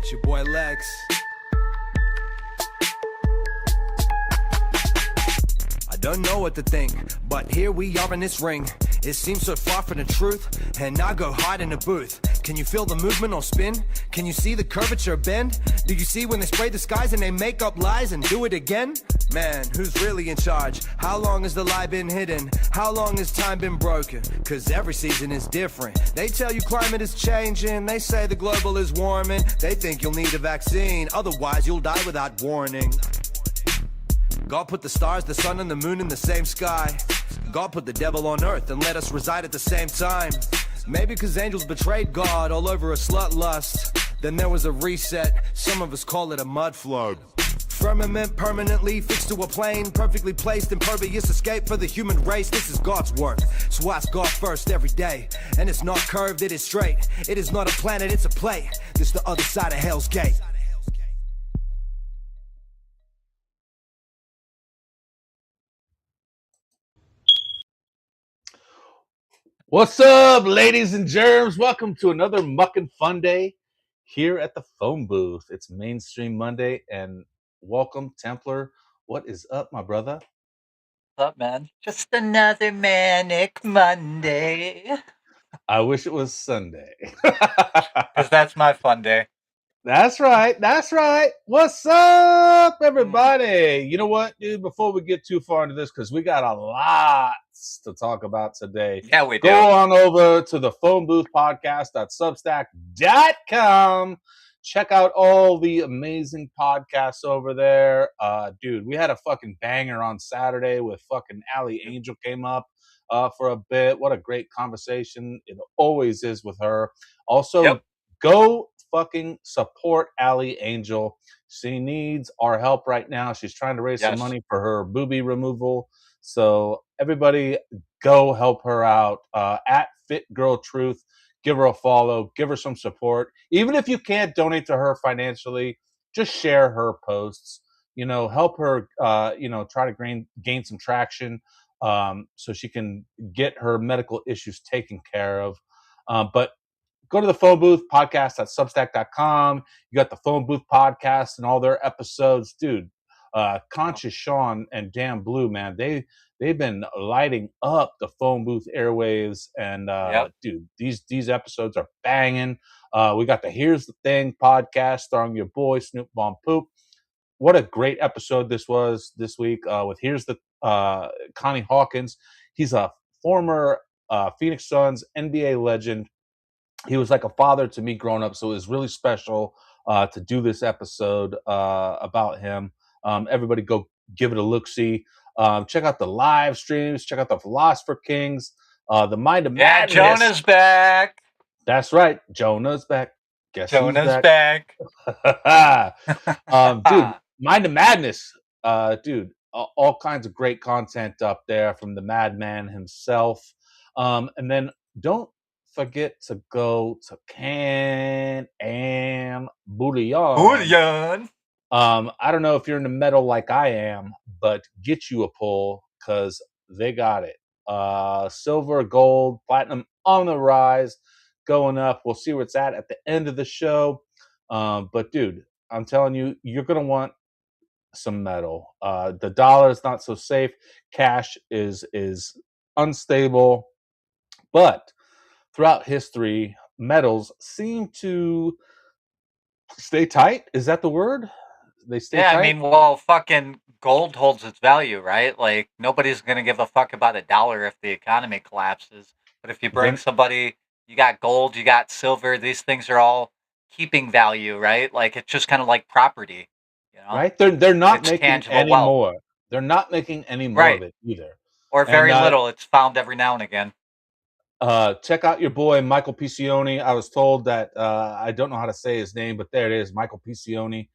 It's your boy Lex. I don't know what to think, but here we are in this ring. It seems so far from the truth, and I go hide in the booth. Can you feel the movement or spin? Can you see the curvature bend? Do you see when they spray the skies and they make up lies and do it again? Man, who's really in charge? How long has the lie been hidden? How long has time been broken? Cause every season is different. They tell you climate is changing. They say the global is warming. They think you'll need a vaccine, otherwise you'll die without warning. God put the stars, the sun, and the moon in the same sky. God put the devil on earth and let us reside at the same time. Maybe because angels betrayed God all over a slut lust. Then there was a reset, some of us call it a mud flood. Firmament permanently fixed to a plane, perfectly placed, impervious escape for the human race. This is God's work, so ask God first every day. And it's not curved, it is straight. It is not a planet, it's a plate. This the other side of Hell's Gate. What's up, ladies and germs? Welcome to another Muckin' Fun Day here at the phone booth. It's Mainstream Monday, and welcome, Templar. What is up, my brother? What's up, man? Just another manic Monday. I wish it was Sunday. Because that's my fun day. That's right. That's right. What's up, everybody? You know what, dude? Before we get too far into this, because we got a lot to talk about today. Yeah, we Go do. on over to the phone booth podcast.substack.com. Check out all the amazing podcasts over there. Dude, we had a fucking banger on Saturday with fucking Allie Angel came up for a bit. What a great conversation. It always is with her. Also, go fucking support Allie Angel. She needs our help right now. She's trying to raise some money for her boobie removal. So everybody go help her out at Fit Girl Truth. Give her a follow. Give her some support. Even if you can't donate to her financially, just share her posts. You know, help her, try to gain some traction so she can get her medical issues taken care of. But go to the phone booth podcast.substack.com. You got the phone booth podcast and all their episodes. Dude, Conscious Sean and Dan Blue, man, they've been lighting up the phone booth airwaves. And dude, these episodes are banging. We got the Here's the Thing podcast starring your boy Snoop Bomb Poop. What a great episode this was this week with Here's the Connie Hawkins. He's a former Phoenix Suns NBA legend. He was like a father to me growing up, so it was really special to do this episode about him. Everybody go give it a look-see. Check out the live streams. Check out the Philosopher Kings. The Mind of Madness. Yeah, Jonah's back. That's right. Jonah's back. Guess Jonah's who's back? Dude, Mind of Madness. Dude, all kinds of great content up there from the madman himself. And then don't forget to go to Can Am Bouillon. I don't know if you're into metal like I am, but get you a pull because they got it. Silver, gold, platinum on the rise, going up. We'll see where it's at the end of the show. But dude, I'm telling you, you're gonna want some metal. The dollar is not so safe. Cash is unstable, but throughout history, metals seem to stay tight. Is that the word? They stay tight? I mean, well, fucking gold holds its value, right? Like, nobody's going to give a fuck about a dollar if the economy collapses. But if you bring somebody, you got gold, you got silver, these things are all keeping value, right? Like, it's just kind of like property. You know? Right? They're not making any more. They're not making any more of it either. Or very little. It's found every now and again. Check out your boy Michael Piccioni. I was told that I don't know how to say his name, but there it is, Michael Piccioni.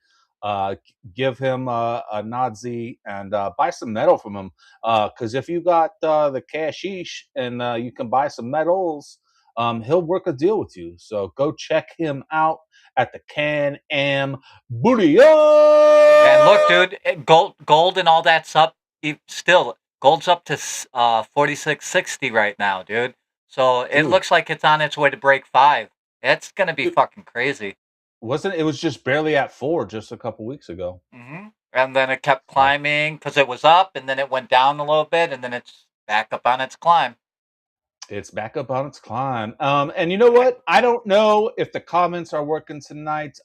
Give him a Nazi and buy some metal from him. Because if you got the cashish and you can buy some metals, he'll work a deal with you. So go check him out at the Can Am Bouillon. And look, dude, gold and all that's up. Still, gold's up to 46.60 right now, dude. So it looks like it's on its way to break 5. It's gonna be fucking crazy. Wasn't it was just barely at 4 just a couple weeks ago. And then it kept So climbing because it was up, and then it went down a little bit, and then it's back up on its climb. it's back up on its climb. And you know what? I don't know if the comments are working tonight.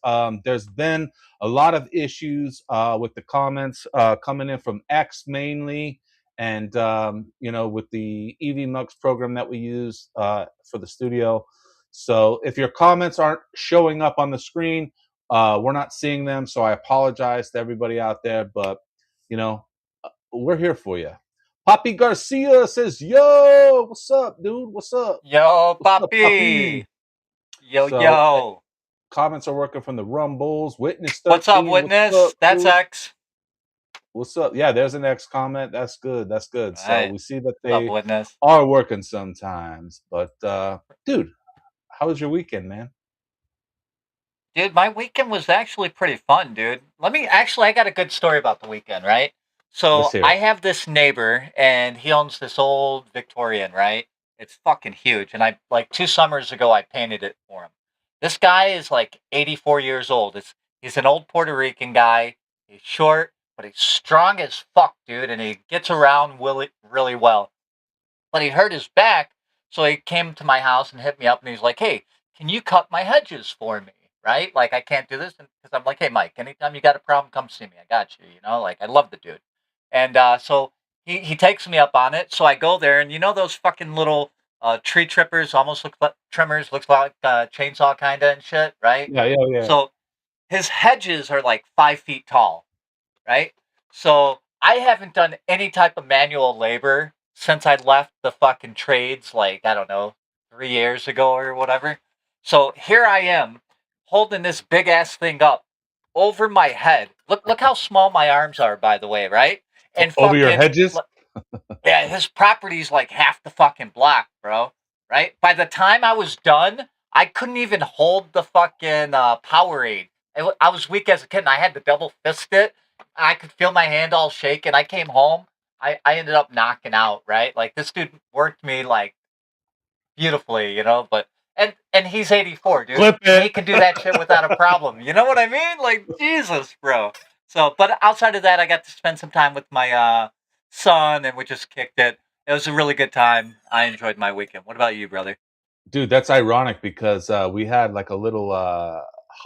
There's been a lot of issues with the comments coming in from X mainly, and with the EV Mux program that we use for the studio. So if your comments aren't showing up on the screen, we're not seeing them. So I apologize to everybody out there, but you know, we're here for you. Poppy Garcia says, "Yo, what's up, dude? What's up? Yo, What's up, Poppy. Poppy?" Yo, So yo. comments are working from the Rumbles. Witness What's up, 13, what's up, witness? That's dude? X. What's up? Yeah, there's an X comment. That's good. That's good. All So right. we see that What's up, they witness? are working sometimes. But dude, how was your weekend, man? Dude, my weekend was actually pretty fun, dude. I got a good story about the weekend, right? Let's So hear I it. have this neighbor, and he owns this old Victorian, right? It's fucking huge. And like 2 summers ago, I painted it for him. This guy is like 84 years old. He's an old Puerto Rican guy. He's short, but he's strong as fuck, dude, and he gets around really, really well. But he hurt his back, so he came to my house and hit me up, and he's like, "Hey, can you cut my hedges for me?" Right? Like I can't do this because I'm like, "Hey, Mike, anytime you got a problem, come see me. I got you." You know, like I love the dude, and so he takes me up on it. So I go there, and you know those fucking little tree trippers, almost look like trimmers, looks like chainsaw kind of and shit, right? Yeah, yeah, yeah. So his hedges are like 5 feet tall, right? So I haven't done any type of manual labor since I left the fucking trades, like, I don't know, 3 years ago or whatever. So here I am holding this big ass thing up over my head. Look how small my arms are, by the way, right? And Over your fucking hedges? yeah, his property's like half the fucking block, bro. Right? By the time I was done, I couldn't even hold the fucking Powerade. I was weak as a kid, and I had to double fist it. I could feel my hand all shake, and I came home. I ended up knocking out. Right? Like this dude worked me like beautifully, But and he's 84, dude, Clip and he it. can do that shit without a problem. You know what I mean? Like Jesus, bro. So, but outside of that, I got to spend some time with my son, and we just kicked it. It was a really good time. I enjoyed my weekend. What about you, brother? Dude, that's ironic because we had like a little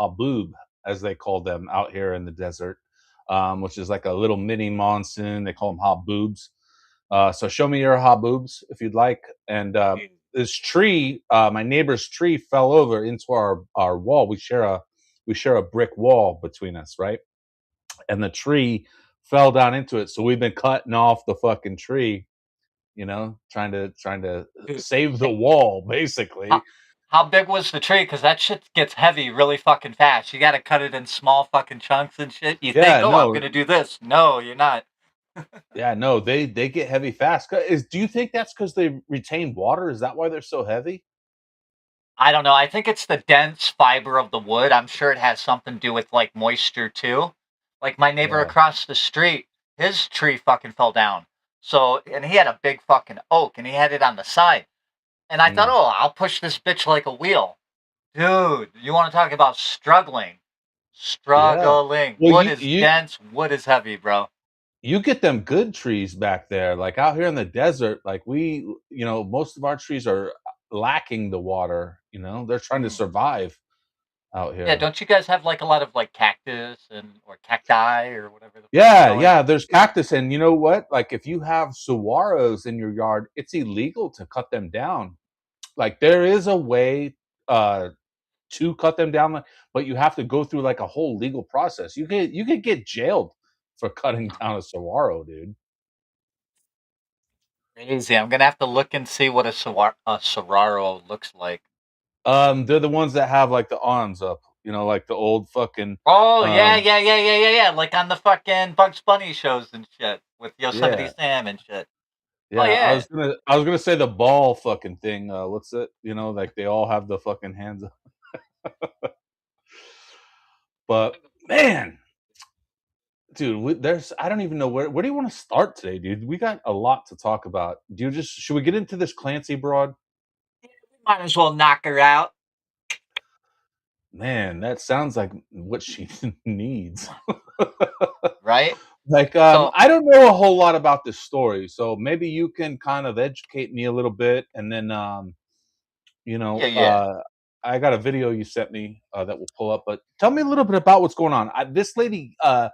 haboob, as they call them out here in the desert, which is like a little mini monsoon. They call them haboobs. So show me your haboobs if you'd like. And this tree, my neighbor's tree, fell over into our wall. We share a brick wall between us, right? And the tree fell down into it. So we've been cutting off the fucking tree, trying to Dude, save the wall, basically. how, how big was the tree? Because that shit gets heavy really fucking fast. You got to cut it in small fucking chunks and shit. You think, Yeah, oh, I'm no, gonna do this. No, you're not. yeah, no, they get heavy fast. Do you think that's because they retain water? Is that why they're so heavy? I don't know. I think it's the dense fiber of the wood. I'm sure it has something to do with like moisture too. Like my neighbor Yeah. across the street, his tree fucking fell down. So, and he had a big fucking oak and he had it on the side. And I thought, Mm. oh, I'll push this bitch like a wheel. Dude, you want to talk about struggling? Yeah. Struggling. Well, Wood you is you dense, wood is heavy, bro. you get them good trees back there. Like out here in the desert, like most of our trees are lacking the water. They're trying to Mm. survive out Yeah, here. don't you guys have like a lot of like cactus and or cacti or whatever the fuck you Yeah, call it? yeah. There's cactus, and you know what? Like if you have saguaros in your yard, it's illegal to cut them down. Like there is a way uh to cut them down, but you have to go through like a whole legal process. You could get jailed for cutting down a saguaro, dude. Crazy. I'm gonna have to look and see what a Soraro looks like. They're the ones that have like the arms up, like the old fucking Oh yeah, um yeah, yeah, yeah, yeah, yeah. Like on the fucking Bugs Bunny shows and shit with Yosemite yeah. Sam and shit. Oh Yeah, I yeah. was gonna I was gonna say the ball fucking thing. What's it? Like they all have the fucking hands up. But man, dude, there's I don't even know where do you want to start today, dude? We got a lot to talk about. Should we get into this Clancy broad? Might as well knock her out. Man, that sounds like what she needs. right? Like, So I don't know a whole lot about this story, so maybe you can kind of educate me a little bit, and then, you know, yeah, yeah. I got a video you sent me that will pull up. But tell me a little bit about what's going on. This lady, did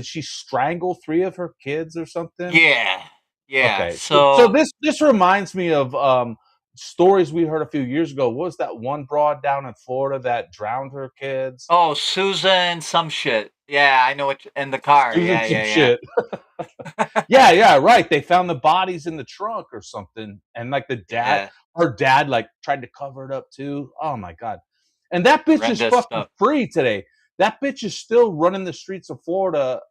she strangle three of her kids or something? Yeah. Yeah. Okay, so So this reminds me of stories we heard a few years ago. What was that one broad down in Florida that drowned her kids? oh, Susan some shit. Yeah, I know what in the car. Susan Yeah, some yeah, shit. yeah. Yeah, yeah, right. They found the bodies in the trunk or something, and like yeah. her dad, like tried to cover it up too. Oh my god! And that bitch is Horrendous fucking stuff. free today. That bitch is still running the streets of Florida.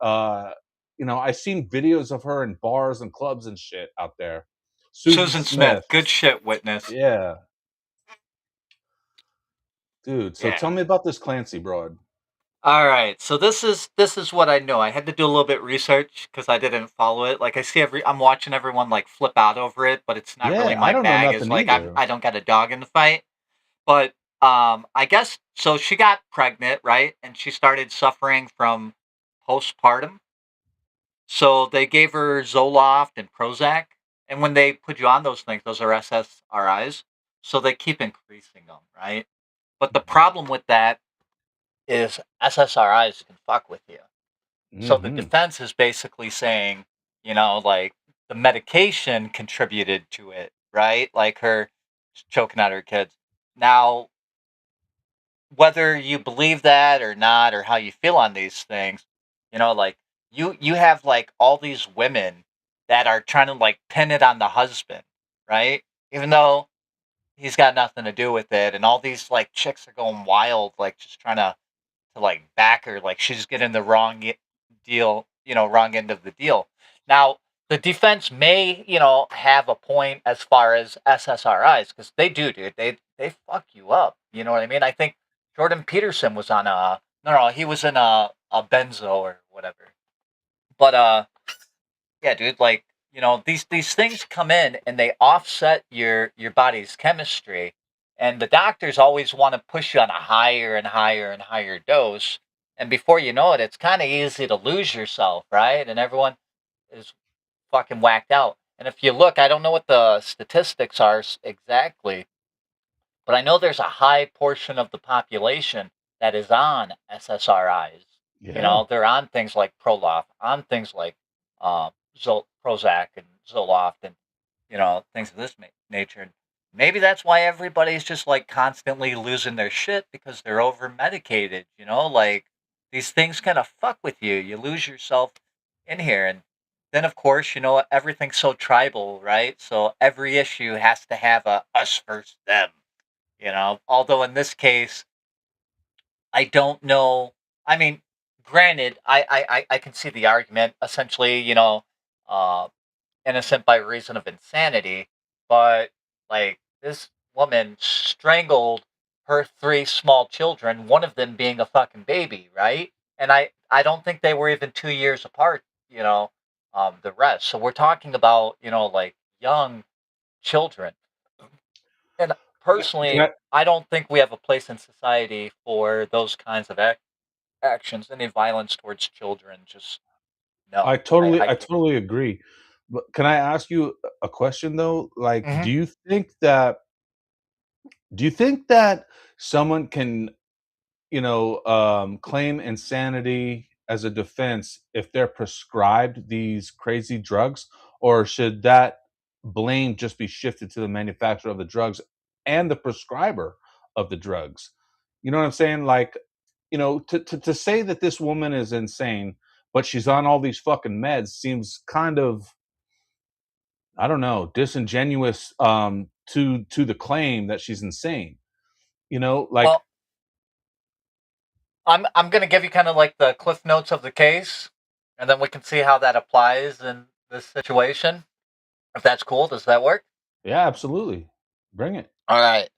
You know, I've seen videos of her in bars and clubs and shit out there. Susan Susan Smith, Smith. good shit witness. Yeah, dude. So Yeah. tell me about this Clancy broad. All right. So this is what I know. I had to do a little bit research because I didn't follow it. Like I see I'm watching everyone like flip out over it, but it's not really Yeah, I my don't know bag. Is nothing like either. I don't got a dog in the fight. But I guess so she got pregnant, right? And she started suffering from postpartum. So they gave her Zoloft and Prozac. And when they put you on those things, those are SSRIs. So they keep increasing them, right? But the problem with that is SSRIs can fuck with you. So the Mm-hmm. defense is basically saying, like the medication contributed to it, right? Like her choking out her kids. Now, whether you believe that or not, or how you feel on these things, like you have like all these women that are trying to like pin it on the husband, right? Even though he's got nothing to do with it, and all these like chicks are going wild, like just trying to like back her, like she's getting the deal, wrong end of the deal. Now, the defense may, have a point as far as SSRIs because they do, dude. They fuck you up. You know what I mean? I think Jordan Peterson was on a no, he was in a benzo or whatever. But yeah, dude, like, these things come in and they offset your body's chemistry. And the doctors always want to push you on a higher and higher and higher dose. And before you know it, it's kind of easy to lose yourself, right? And everyone is fucking whacked out. And if you look, I don't know what the statistics are exactly, but I know there's a high portion of the population that is on SSRIs. Yeah. They're on things like Proloft, on things like Prozac and Zoloft, and things of this nature. And maybe that's why everybody's just like constantly losing their shit because they're over medicated. Like these things kind of fuck with you. You lose yourself in here, and then of course everything's so tribal, right? So every issue has to have a us versus them. Although in this case, I don't know. I mean, granted, I can see the argument. Essentially, uh, innocent by reason of insanity, but like this woman strangled her three small children, one of them being a fucking baby, right? And I don't think they were even 2 years apart. The rest. So we're talking about like young children. And Can personally, I, I don't think we have a place in society for those kinds of actions. Any violence towards children, just no. I I can't. totally agree. But can I ask you a question though? Like, Hmm. do you think that someone can, claim insanity as a defense if they're prescribed these crazy drugs, or should that blame just be shifted to the manufacturer of the drugs and the prescriber of the drugs? You know what I'm saying? Like, to say that this woman is insane, but she's on all these fucking meds seems kind of, I don't know, disingenuous to the claim that she's insane. Like, Well, I'm gonna give you kind of like the cliff notes of the case, and then we can see how that applies in this situation. If that's cool, does that work? yeah, absolutely. Bring it. All right.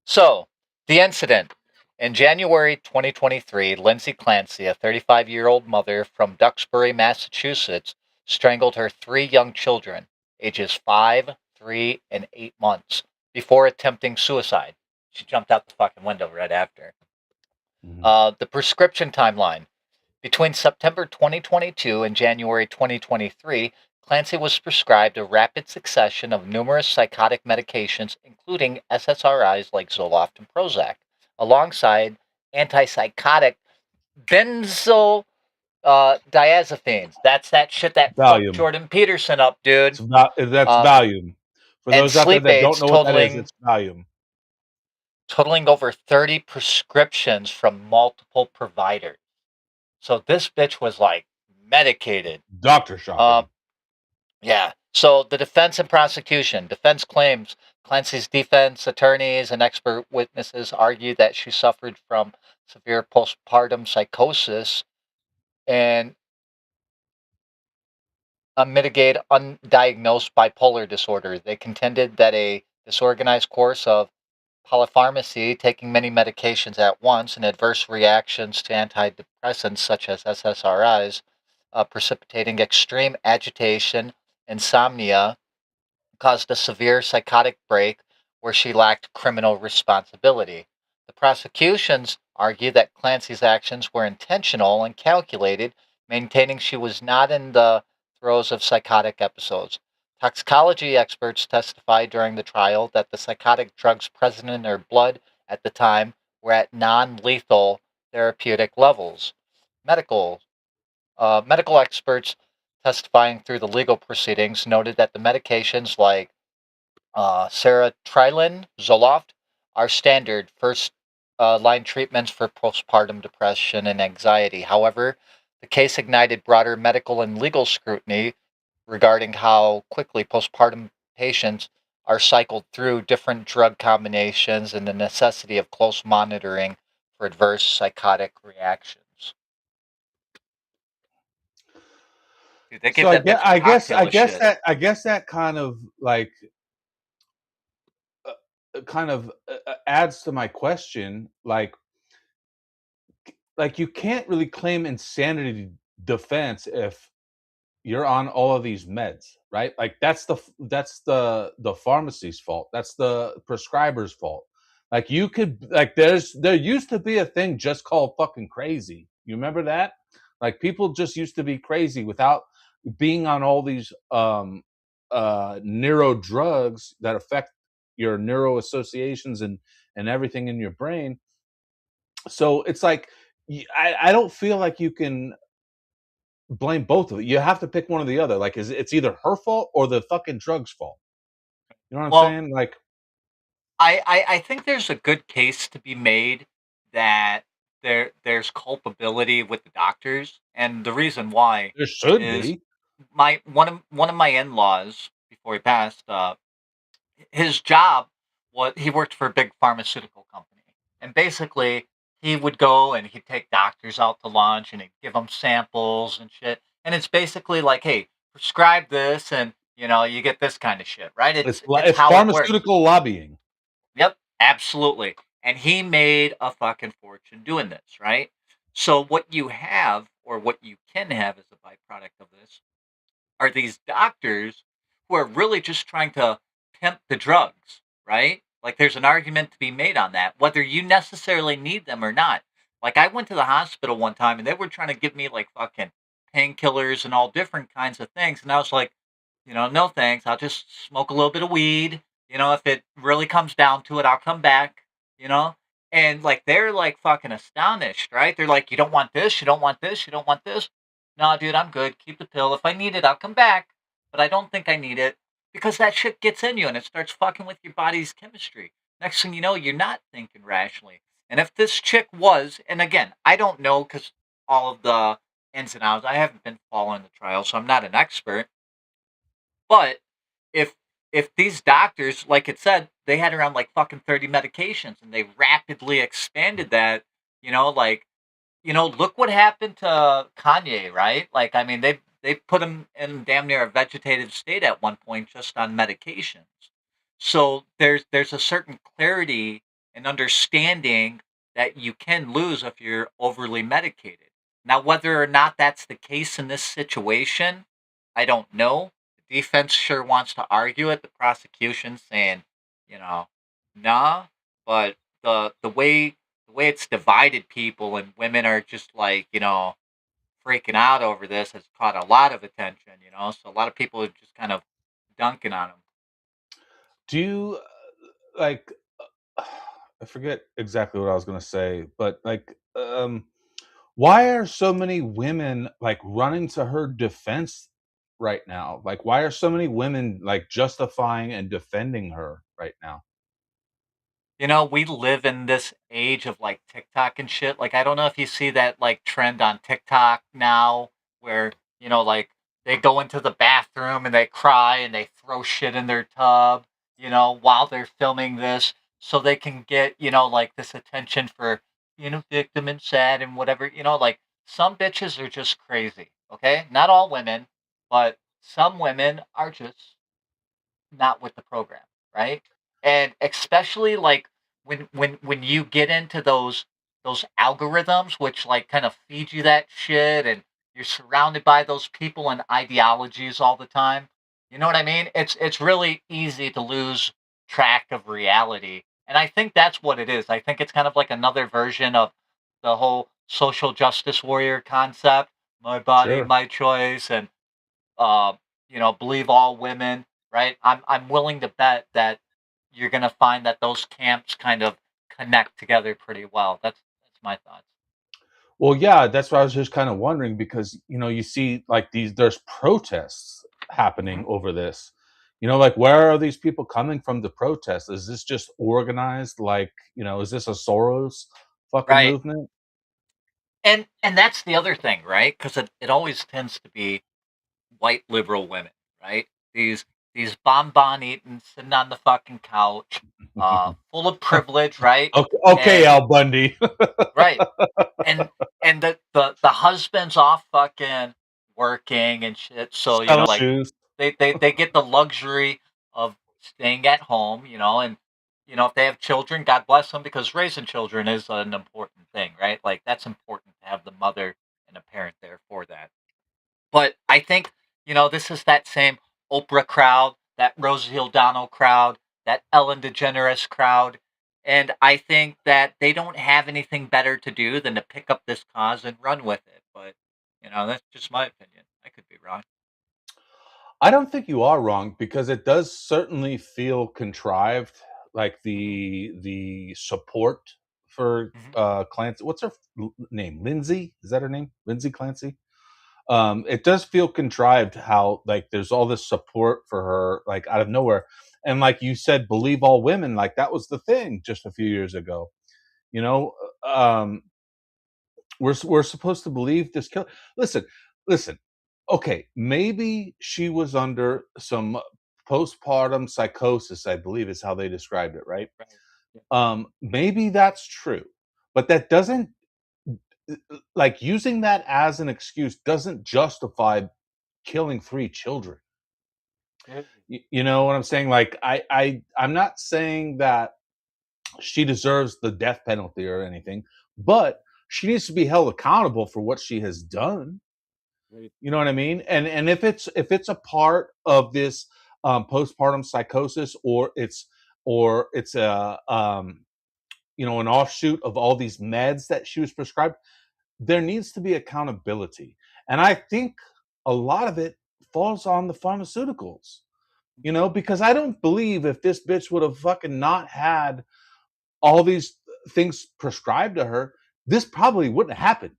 So, the incident. In January 2023, Lindsay Clancy, a 35-year-old mother from Duxbury, Massachusetts, strangled her three young children, ages 5, 3, and 8 months, before attempting suicide. She jumped out the fucking window right after. Mhm. The prescription timeline. Between September 2022 and January 2023, Clancy was prescribed a rapid succession of numerous psychotic medications, including SSRIs like Zoloft and Prozac, alongside antipsychotic benzo diazepines. That's that shit that fucked Valium. Jordan Peterson up, dude. That's Um, Valium. For and those out there sleep that don't aids know what that is, totaling it's Valium. over 30 prescriptions from multiple providers. So this bitch was like medicated. Doctor Um, shopping. yeah. So the defense and prosecution. Defense claims Clancy's defense attorneys and expert witnesses argue that she suffered from severe postpartum psychosis and unmitigated undiagnosed bipolar disorder. They contended that a disorganized course of polypharmacy, taking many medications at once, and adverse reactions to antidepressants such as SSRIs, precipitating extreme agitation, insomnia, caused a severe psychotic break where she lacked criminal responsibility. The prosecutions argue that Clancy's actions were intentional and calculated, maintaining she was not in the throes of psychotic episodes. Toxicology experts testified during the trial that the psychotic drugs present in her blood at the time were at non lethal therapeutic levels. Medical medical experts testifying through the legal proceedings noted that the medications like sertraline, Zoloft are standard first line treatments for postpartum depression and anxiety. However, the case ignited broader medical and legal scrutiny regarding how quickly postpartum patients are cycled through different drug combinations and the necessity of close monitoring for adverse psychotic reactions. Dude, they So gave that bitch a cocktail of shit. that kind of adds to my question. Like you can't really claim insanity defense if you're on all of these meds, right? Like that's the pharmacy's fault. That's the prescriber's fault. Like you could like there used to be a thing just called fucking crazy. You remember that? Like people just used to be crazy without being on all these neuro drugs that affect your neuro associations and everything in your brain. So it's like I don't feel like you can blame both of it. You have to pick one or the other. Like, it's either her fault or the fucking drugs' fault. You know what I'm Well, saying? Like, I think there's a good case to be made that there's culpability with the doctors, and the reason why there should is be. my one of my in-laws before he passed. His job was he worked for a big pharmaceutical company, and basically he would go and he'd take doctors out to lunch and he'd give them samples and shit. And it's basically like, hey, prescribe this, and you get this kind of shit, right? It's It's how it works. pharmaceutical lobbying. Yep, absolutely. And he made a fucking fortune doing this, right? So what you have, or what you can have as a byproduct of this, are these doctors who are really just trying to pimp the drugs, right? Like there's an argument to be made on that, whether you necessarily need them or not. Like I went to the hospital one time and they were trying to give me like fucking painkillers and all different kinds of things. And I was like, no thanks. I'll just smoke a little bit of weed. If it really comes down to it, I'll come back, you know? And like they're like fucking astonished, right? They're like, you don't want this, you don't want this, you don't want this. No, dude, I'm good. Keep the pill. If I need it, I'll come back. But I don't think I need it because that shit gets in you and it starts fucking with your body's chemistry. Next thing you know, you're not thinking rationally. And if this chick was, and again, I don't know because all of the ins and outs, I haven't been following the trial, so I'm not an expert. But if these doctors, like it said, they had around like fucking 30 medications and they rapidly expanded that, like look what happened to Kanye, right? Like, I mean, they put him in damn near a vegetative state at one point just on medications. So there's a certain clarity and understanding that you can lose if you're overly medicated. Now, whether or not that's the case in this situation, I don't know. The defense sure wants to argue it. The prosecution saying, you know, nah, but the way it's divided people, and women are just like, freaking out over this, has caught a lot of attention. So a lot of people are just kind of dunking on them. Do you like? I forget exactly what I was going to say, but why are so many women like running to her defense right now? Like, why are so many women like justifying and defending her right now? We live in this age of like TikTok and shit. Like, I don't know if you see that like trend on TikTok now where, like they go into the bathroom and they cry and they throw shit in their tub, while they're filming this so they can get, like this attention for, victim and sad and whatever. Like some bitches are just crazy, okay? Not all women, but some women are just not with the program, right? And especially like when you get into those algorithms which like kind of feed you that shit, and you're surrounded by those people and ideologies all the time. You know what I mean? It's really easy to lose track of reality. And I think that's what it is. I think it's kind of like another version of the whole social justice warrior concept, my body, Sure. my choice, and uh, believe all women, right? I'm willing to bet that you're going to find that those camps kind of connect together pretty well. That's my thoughts. Well, yeah, that's what I was just kind of wondering because you see like there's protests Hmm. happening over this. Like where are these people coming from to protest? Is this just organized? Like, is this a Soros fucking Right. movement? And that's the other thing, right? Because it always tends to be white liberal women, right? These bonbon eating, sitting on the fucking couch, full of privilege, right? Okay, okay, And Al Bundy. right, and the husband's off fucking working and shit, so Selling like shoes. they get the luxury of staying at home, and if they have children, God bless them, because raising children is an important thing, right? Like that's important to have the mother and a parent there for that. But I think, this is that same Oprah crowd, that Rosie O'Donnell crowd, that Ellen DeGeneres crowd. And I think that they don't have anything better to do than to pick up this cause and run with it. But, that's just my opinion. I could be wrong. I don't think you are wrong because it does certainly feel contrived, like Hmm. the support for Hmm. Clancy. What's her name? Lindsay? Is that her name? Lindsay Clancy? It does feel contrived how like there's all this support for her like out of nowhere. And like you said, believe all women, like that was the thing just a few years ago. You know, um, we're supposed to believe this killer. Listen, listen. Okay, maybe she was under some postpartum psychosis, I believe is how they described it, right? Right. Yeah. Maybe that's true, but that doesn't like using that as an excuse doesn't justify killing 3 children. Dude. You know what I'm saying? Like I'm not saying that she deserves the death penalty or anything, but she needs to be held accountable for what she has done. Right. You know what I mean? And if it's a part of this postpartum psychosis, or it's a an offshoot of all these meds that she was prescribed, there needs to be accountability. And I think a lot of it falls on the pharmaceuticals. Because I don't believe if this bitch would have fucking not had all these things prescribed to her, this probably wouldn't have happened.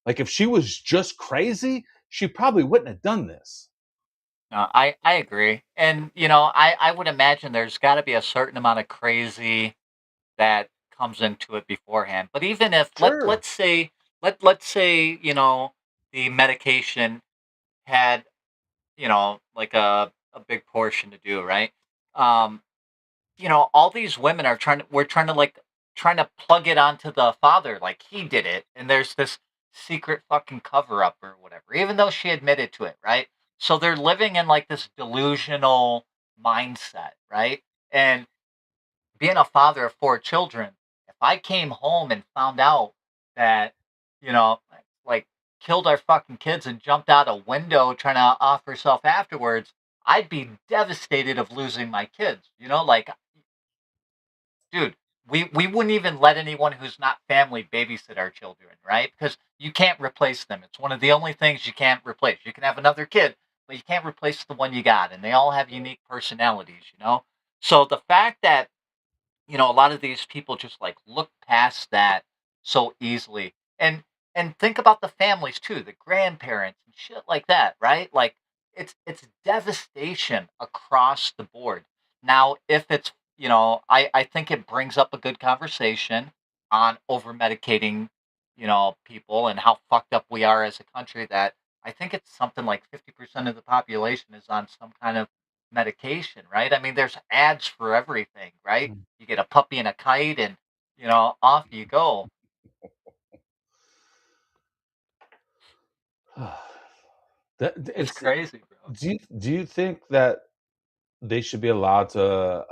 Like if she was just crazy, she probably wouldn't have done this. No, I agree. And, I would imagine there's got to be a certain amount of crazy that comes into it beforehand. But even if Sure. let's say, the medication had, like a big portion to do, right? Um, all these women are trying to plug it onto the father like he did it, and there's this secret fucking cover up or whatever, even though she admitted to it, right? So they're living in like this delusional mindset, right? And being a father of 4 children, if I came home and found out that, you know, like killed our fucking kids and jumped out a window trying to off herself afterwards, I'd be devastated of losing my kids. Like, dude, we wouldn't even let anyone who's not family babysit our children, right? Because you can't replace them. It's one of the only things you can't replace. You can have another kid, but you can't replace the one you got, and they all have unique personalities, you know. So the fact that a lot of these people just like look past that so easily, and think about the families too, the grandparents and shit like that, right? Like it's devastation across the board. Now if it's I think it brings up a good conversation on over medicating people and how fucked up we are as a country, that I think it's something like 50% of the population is on some kind of medication, right? I mean, there's ads for everything, right? You get a puppy and a kite, and off you go. It's It's crazy, bro. do you think that they should be allowed to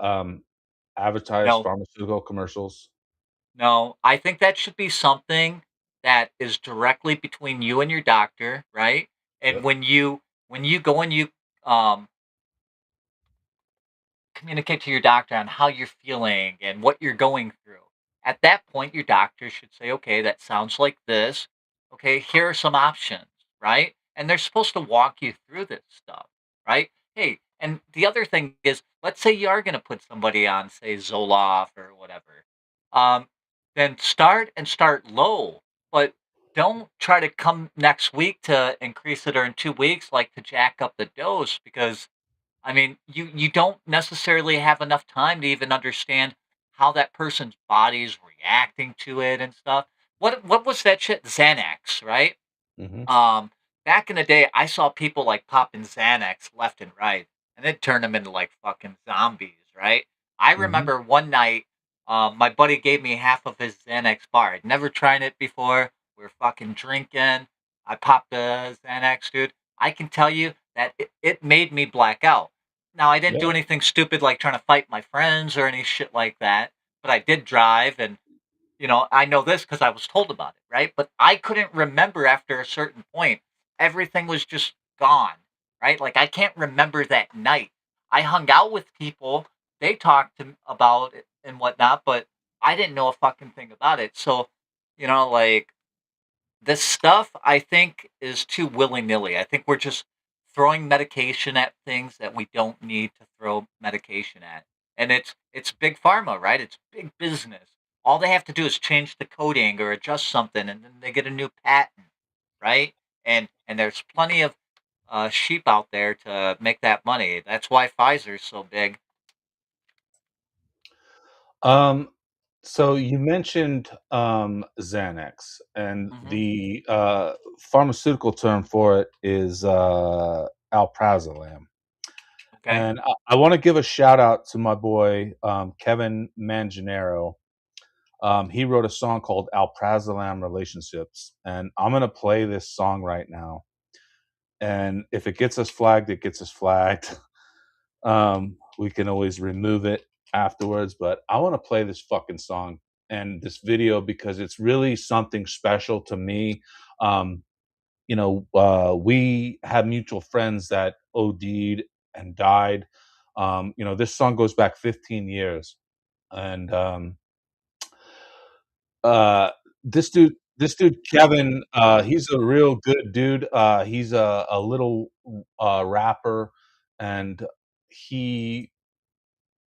advertise No, pharmaceutical commercials? no, I think that should be something that is directly between you and your doctor, right? And Yep. when you go and you um communicate to your doctor on how you're feeling and what you're going through. At that point, your doctor should say, okay, that sounds like this. Okay, here are some options, right? And they're supposed to walk you through this stuff, right? Hey, and the other thing is, let's say you are going to put somebody on, say, Zoloft or whatever. Um, then start low, but don't try to come next week to increase it, or in 2 weeks, like to jack up the dose, because I mean, you don't necessarily have enough time to even understand how that person's body's reacting to it and stuff. What was that shit? Xanax, right? Mhm. Um, Back in the day, I saw people like popping Xanax left and right, and it turned them into like fucking zombies, right? I Mhm. remember one night, my buddy gave me half of his Xanax bar. I'd never tried it before. We were fucking drinking. I popped the Xanax, dude. I can tell you that it made me black out. Now, I didn't do Yeah. anything stupid like trying to fight my friends or any shit like that, but I did drive, and I know this because I was told about it, right? But I couldn't remember after a certain point. Everything was just gone, right? Like I can't remember that night. I hung out with people, they talked about it and whatnot, but I didn't know a fucking thing about it. So, like this stuff, I think, is too willy nilly. I think we're just throwing medication at things that we don't need to throw medication at, and it's big pharma, right? It's big business. All they have to do is change the coding or adjust something, and then they get a new patent, right? And there's plenty of sheep out there to make that money. That's why Pfizer's so big. Um, so you mentioned Xanax, and Hmm. the pharmaceutical term for it is alprazolam. Okay. And I want to give a shout out to my boy Kevin Manganero. He wrote a song called "Alprazolam Relationships," and I'm gonna play this song right now. And if it gets us flagged, it gets us flagged. We can always remove it afterwards, but I want to play this fucking song and this video because it's really something special to me. Um, we had mutual friends that OD'd and died. This song goes back 15 years, and uh, this dude Kevin, he's a real good dude. He's a little rapper, and he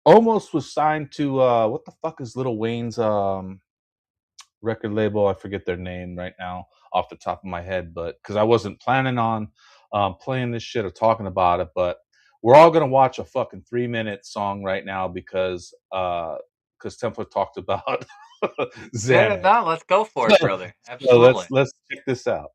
almost was signed to what the fuck is Lil Wayne's record label? I forget their name right now off the top of my head, but because I wasn't planning on playing this shit or talking about it, but we're all gonna watch a fucking 3 minute song right now because Templar talked about Yeah, Xanax. no, let's go for So, it, brother. so let's Absolutely. let's check this out.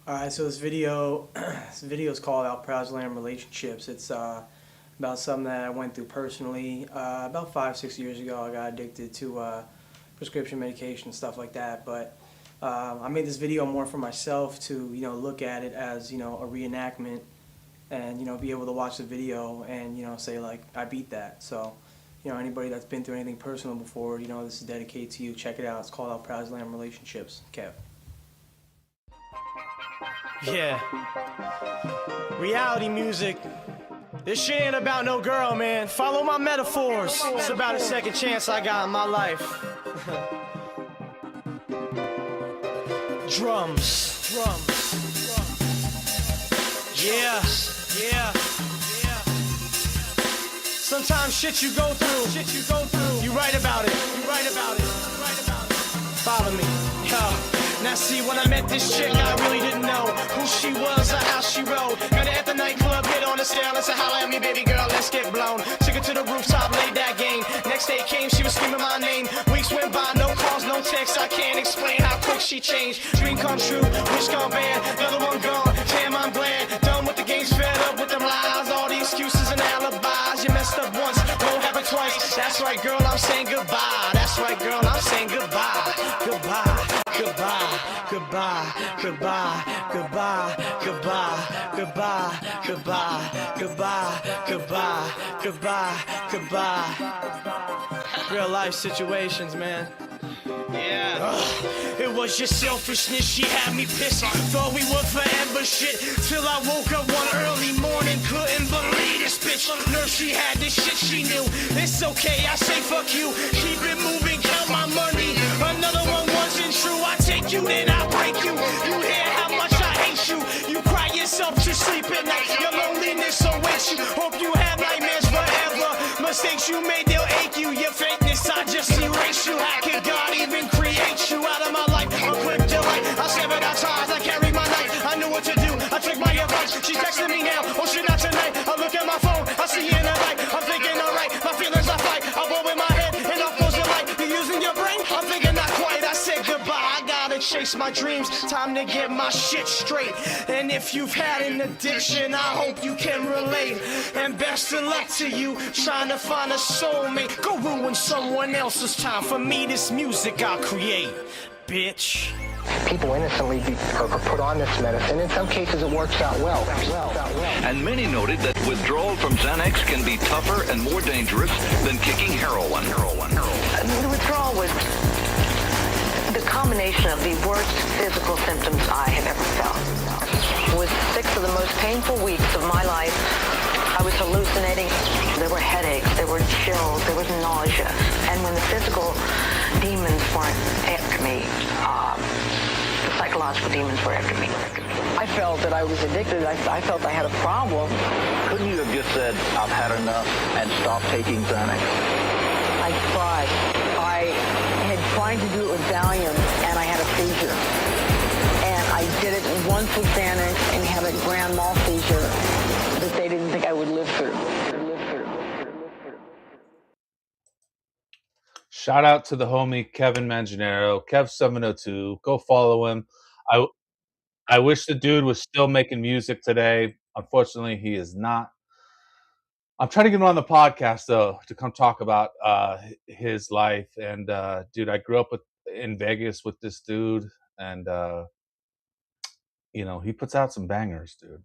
All right, so this video, this video is called "Alprazolam Relationships." It's about something that I went through personally. About 5, 6 years ago, I got addicted to prescription medication and stuff like that. But I made this video more for myself to, look at it as, a reenactment, and be able to watch the video and say like I beat that. So, anybody that's been through anything personal before, this is dedicated to you. Check it out. It's called "Alprazolam Relationships." Kev. Yeah. Reality music This shit ain't about no girl, man. Follow my metaphors. It's about a second chance I got in my life. Drums. Yeah. Sometimes shit you go through, you write about it. Follow me. Now see, when I met this chick, I really didn't know who she was or how she rode. Met her at the nightclub, hit on the scale and said, holla at me, baby girl, let's get blown. Took her to the rooftop, laid that game. Next day came, she was screaming my name. Weeks went by, no calls, no texts. I can't explain how quick she changed. Dream come true, wish gone bad, the other one gone. Damn, I'm glad. Done with the games, fed up with them lies. All the excuses and alibis. You messed up once, won't happen twice. That's right, girl, I'm saying goodbye. That's right, girl, I'm saying goodbye. Real life situations, man. Yeah. It was your selfishness, she had me pissed. Thought we were forever shit. Till I woke up one early morning, couldn't believe this bitch. Nerve she had this shit she knew. It's okay, I say fuck you. Keep it moving, count my money. Another one wasn't true. I take you, then I break you. You hear how much I hate you. You cry yourself to sleep at night. Your loneliness awaits you. Hope you have nightmares forever. Mistakes you made, they'll ache you. Your fakeness, I just erase you. How could God even create you out of my life? I'm quick to light. I severed our ties, I carried my knife. I knew what to do, I took my advice. She's texting me now, oh shit, not tonight. I look at my phone, I see you in the light. I'm thinking alright, my feelings I fight. I blow in my head and I'll close the light. You using your brain? I'm thinking not quite. I said goodbye, I gotta chase my dreams. Time to get my shit straight. And if you've had an addiction, I hope you can relate. And best of luck to you, trying to find a soulmate. Go ruin someone else's time. For me, this music I create, bitch. People innocently are put on this medicine. In some cases, it works out well. And many noted that withdrawal from Xanax can be tougher and more dangerous than kicking heroin. The withdrawal was the combination of the worst physical symptoms I have ever felt. It was 6 of the most painful weeks of my life. I was hallucinating. There were headaches, there were chills, there was nausea. And when the physical demons weren't after me, the psychological demons were after me. I felt that I was addicted. I felt I had a problem. Couldn't you have just said, I've had enough and stopped taking Xanax? I tried. I had tried to do it with Valium, and I had a seizure. And I did it once with Xanax and had a grand mal seizure that they didn't think I would live through. Shout out to the homie Kevin Manganero, Kev702. Go follow him. I wish the dude was still making music today. Unfortunately, he is not. I'm trying to get him on the podcast though to come talk about his life. And dude, I grew up in Vegas with this dude, and he puts out some bangers, dude.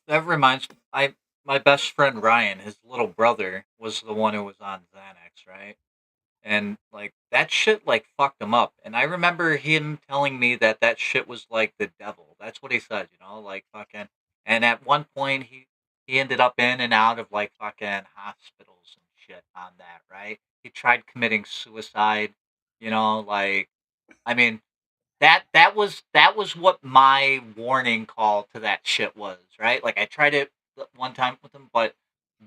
That reminds me. My best friend Ryan, his little brother, was the one who was on Xanax, right? And like that shit like fucked him up. And I remember him telling me that shit was like the devil. That's what he said, like fucking. And at one point he ended up in and out of like fucking hospitals and shit on that, right? He tried committing suicide, like I mean that was what my warning call to that shit was, right? Like I tried it one time with him, but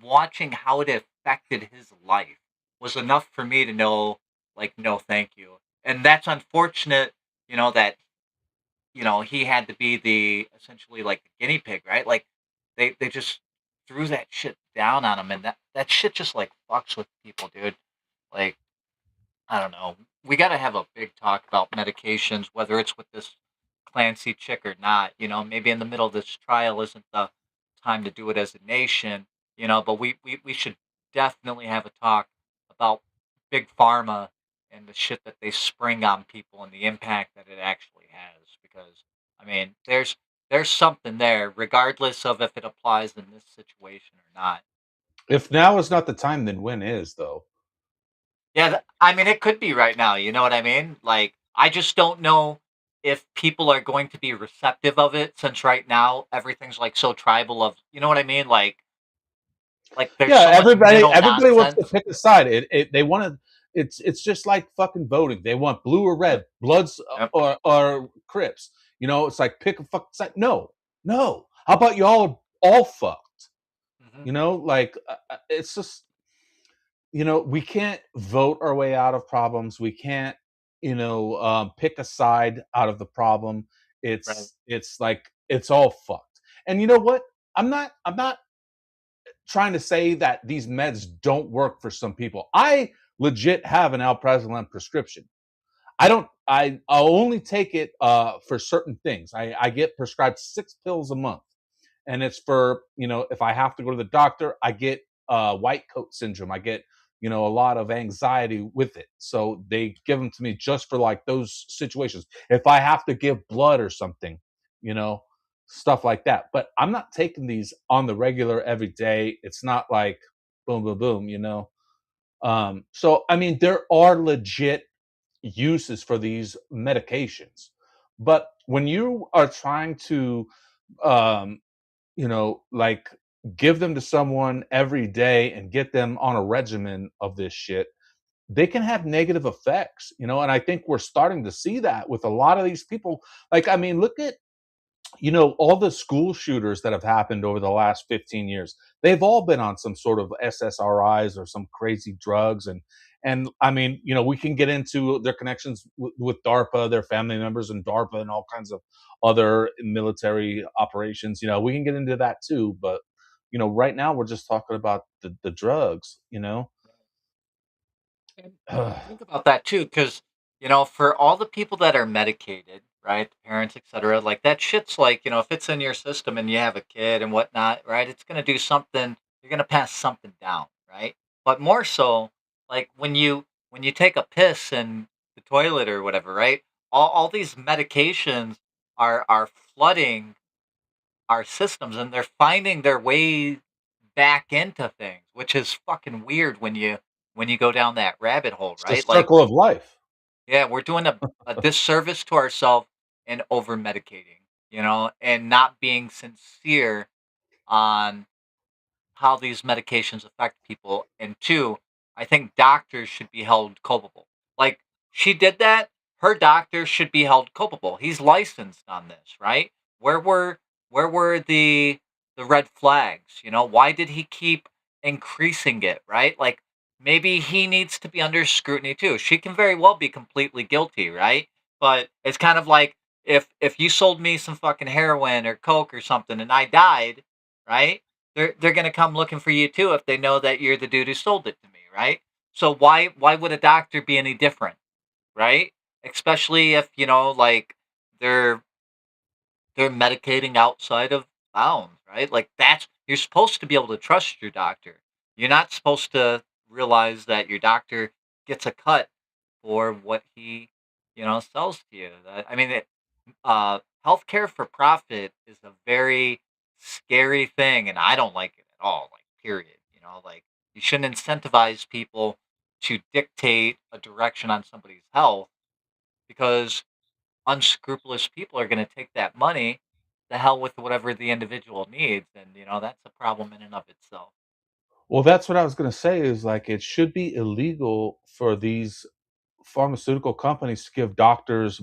watching how it affected his life was enough for me to know, like, no, thank you. And that's unfortunate, that he had to be the essentially like the guinea pig, right? Like they just threw that shit down on him, and that shit just like fucks with people, dude. Like I don't know. We got to have a big talk about medications, whether it's with this Clancy chick or not. Maybe in the middle of this trial isn't the time to do it as a nation, but we should definitely have a talk about big pharma and the shit that they spring on people and the impact that it actually has. Because, I mean, there's something there, regardless of if it applies in this situation or not. If now is not the time, then when is, though? Yeah, I mean, it could be right now. You know what I mean? Like, I just don't know if people are going to be receptive of it, since right now everything's like so tribal of, you know what I mean? Like there's Yeah, so much middle everybody wants to nonsense. pick a side. They want to. It's just like fucking voting. They want blue or Yep. red, Bloods Yep. or Crips. You know, it's like pick a fucking side. No, no. How about you all fucked? Hmm. You know, like it's just, we can't vote our way out of problems. We can't, pick a side out of the problem. Right. It's like it's all fucked. And you know what? I'm not trying to say that these meds don't work for some people. I legit have an alprazolam prescription. I'll only take it for certain things. I get prescribed 6 pills a month, and it's for, if I have to go to the doctor, I get white coat syndrome. I get, a lot of anxiety with it, so they give them to me just for like those situations. If I have to give blood or something, you know, stuff like that. But I'm not taking these on the regular every day. It's not like boom, boom, boom. So I mean, there are legit uses for these medications. But when you are trying to, um, like give them to someone every day and get them on a regimen of this shit, they can have negative effects, and I think we're starting to see that with a lot of these people. Like, I mean, look at, all the school shooters that have happened over the last 15 years. They've all been on some sort of SSRIs or some crazy drugs. And I mean, we can get into their connections with DARPA, their family members and DARPA and all kinds of other military operations. We can get into that too. But, right now we're just talking about the drugs. And think about that too, because for all the people that are medicated, right, the parents, etc., like that shit's like, if it's in your system and you have a kid and whatnot, right, it's gonna do something. You're gonna pass something down, right? But more so, like when you take a piss in the toilet or whatever, right? All these medications are flooding our systems, and they're finding their way back into things, which is fucking weird when you go down that rabbit hole, It's the right? Like, circle of life. yeah, we're doing a disservice to ourselves and over medicating, and not being sincere on how these medications affect people. And two, I think doctors should be held culpable. Like she did that, her doctor should be held culpable. He's licensed on this, right? Where were where were the red flags? Why did he keep increasing it, right? Like maybe he needs to be under scrutiny too. She can very well be completely guilty, right? But it's kind of like if you sold me some fucking heroin or coke or something and I died, right? They're gonna come looking for you too if they know that you're the dude who sold it to me, right? So why would a doctor be any different, right? Especially if like they're they're medicating outside of bounds, right? Like that's you're supposed to be able to trust your doctor. You're not supposed to realize that your doctor gets a cut for what he sells to you. I mean, healthcare for profit is a very scary thing, and I don't like it at all. Like, period. Like you shouldn't incentivize people to dictate a direction on somebody's health because unscrupulous people are going to take that money. The hell with whatever the individual needs, and that's a problem in and of itself. Well, that's what I was going to say, is like it should be illegal for these pharmaceutical companies to give doctors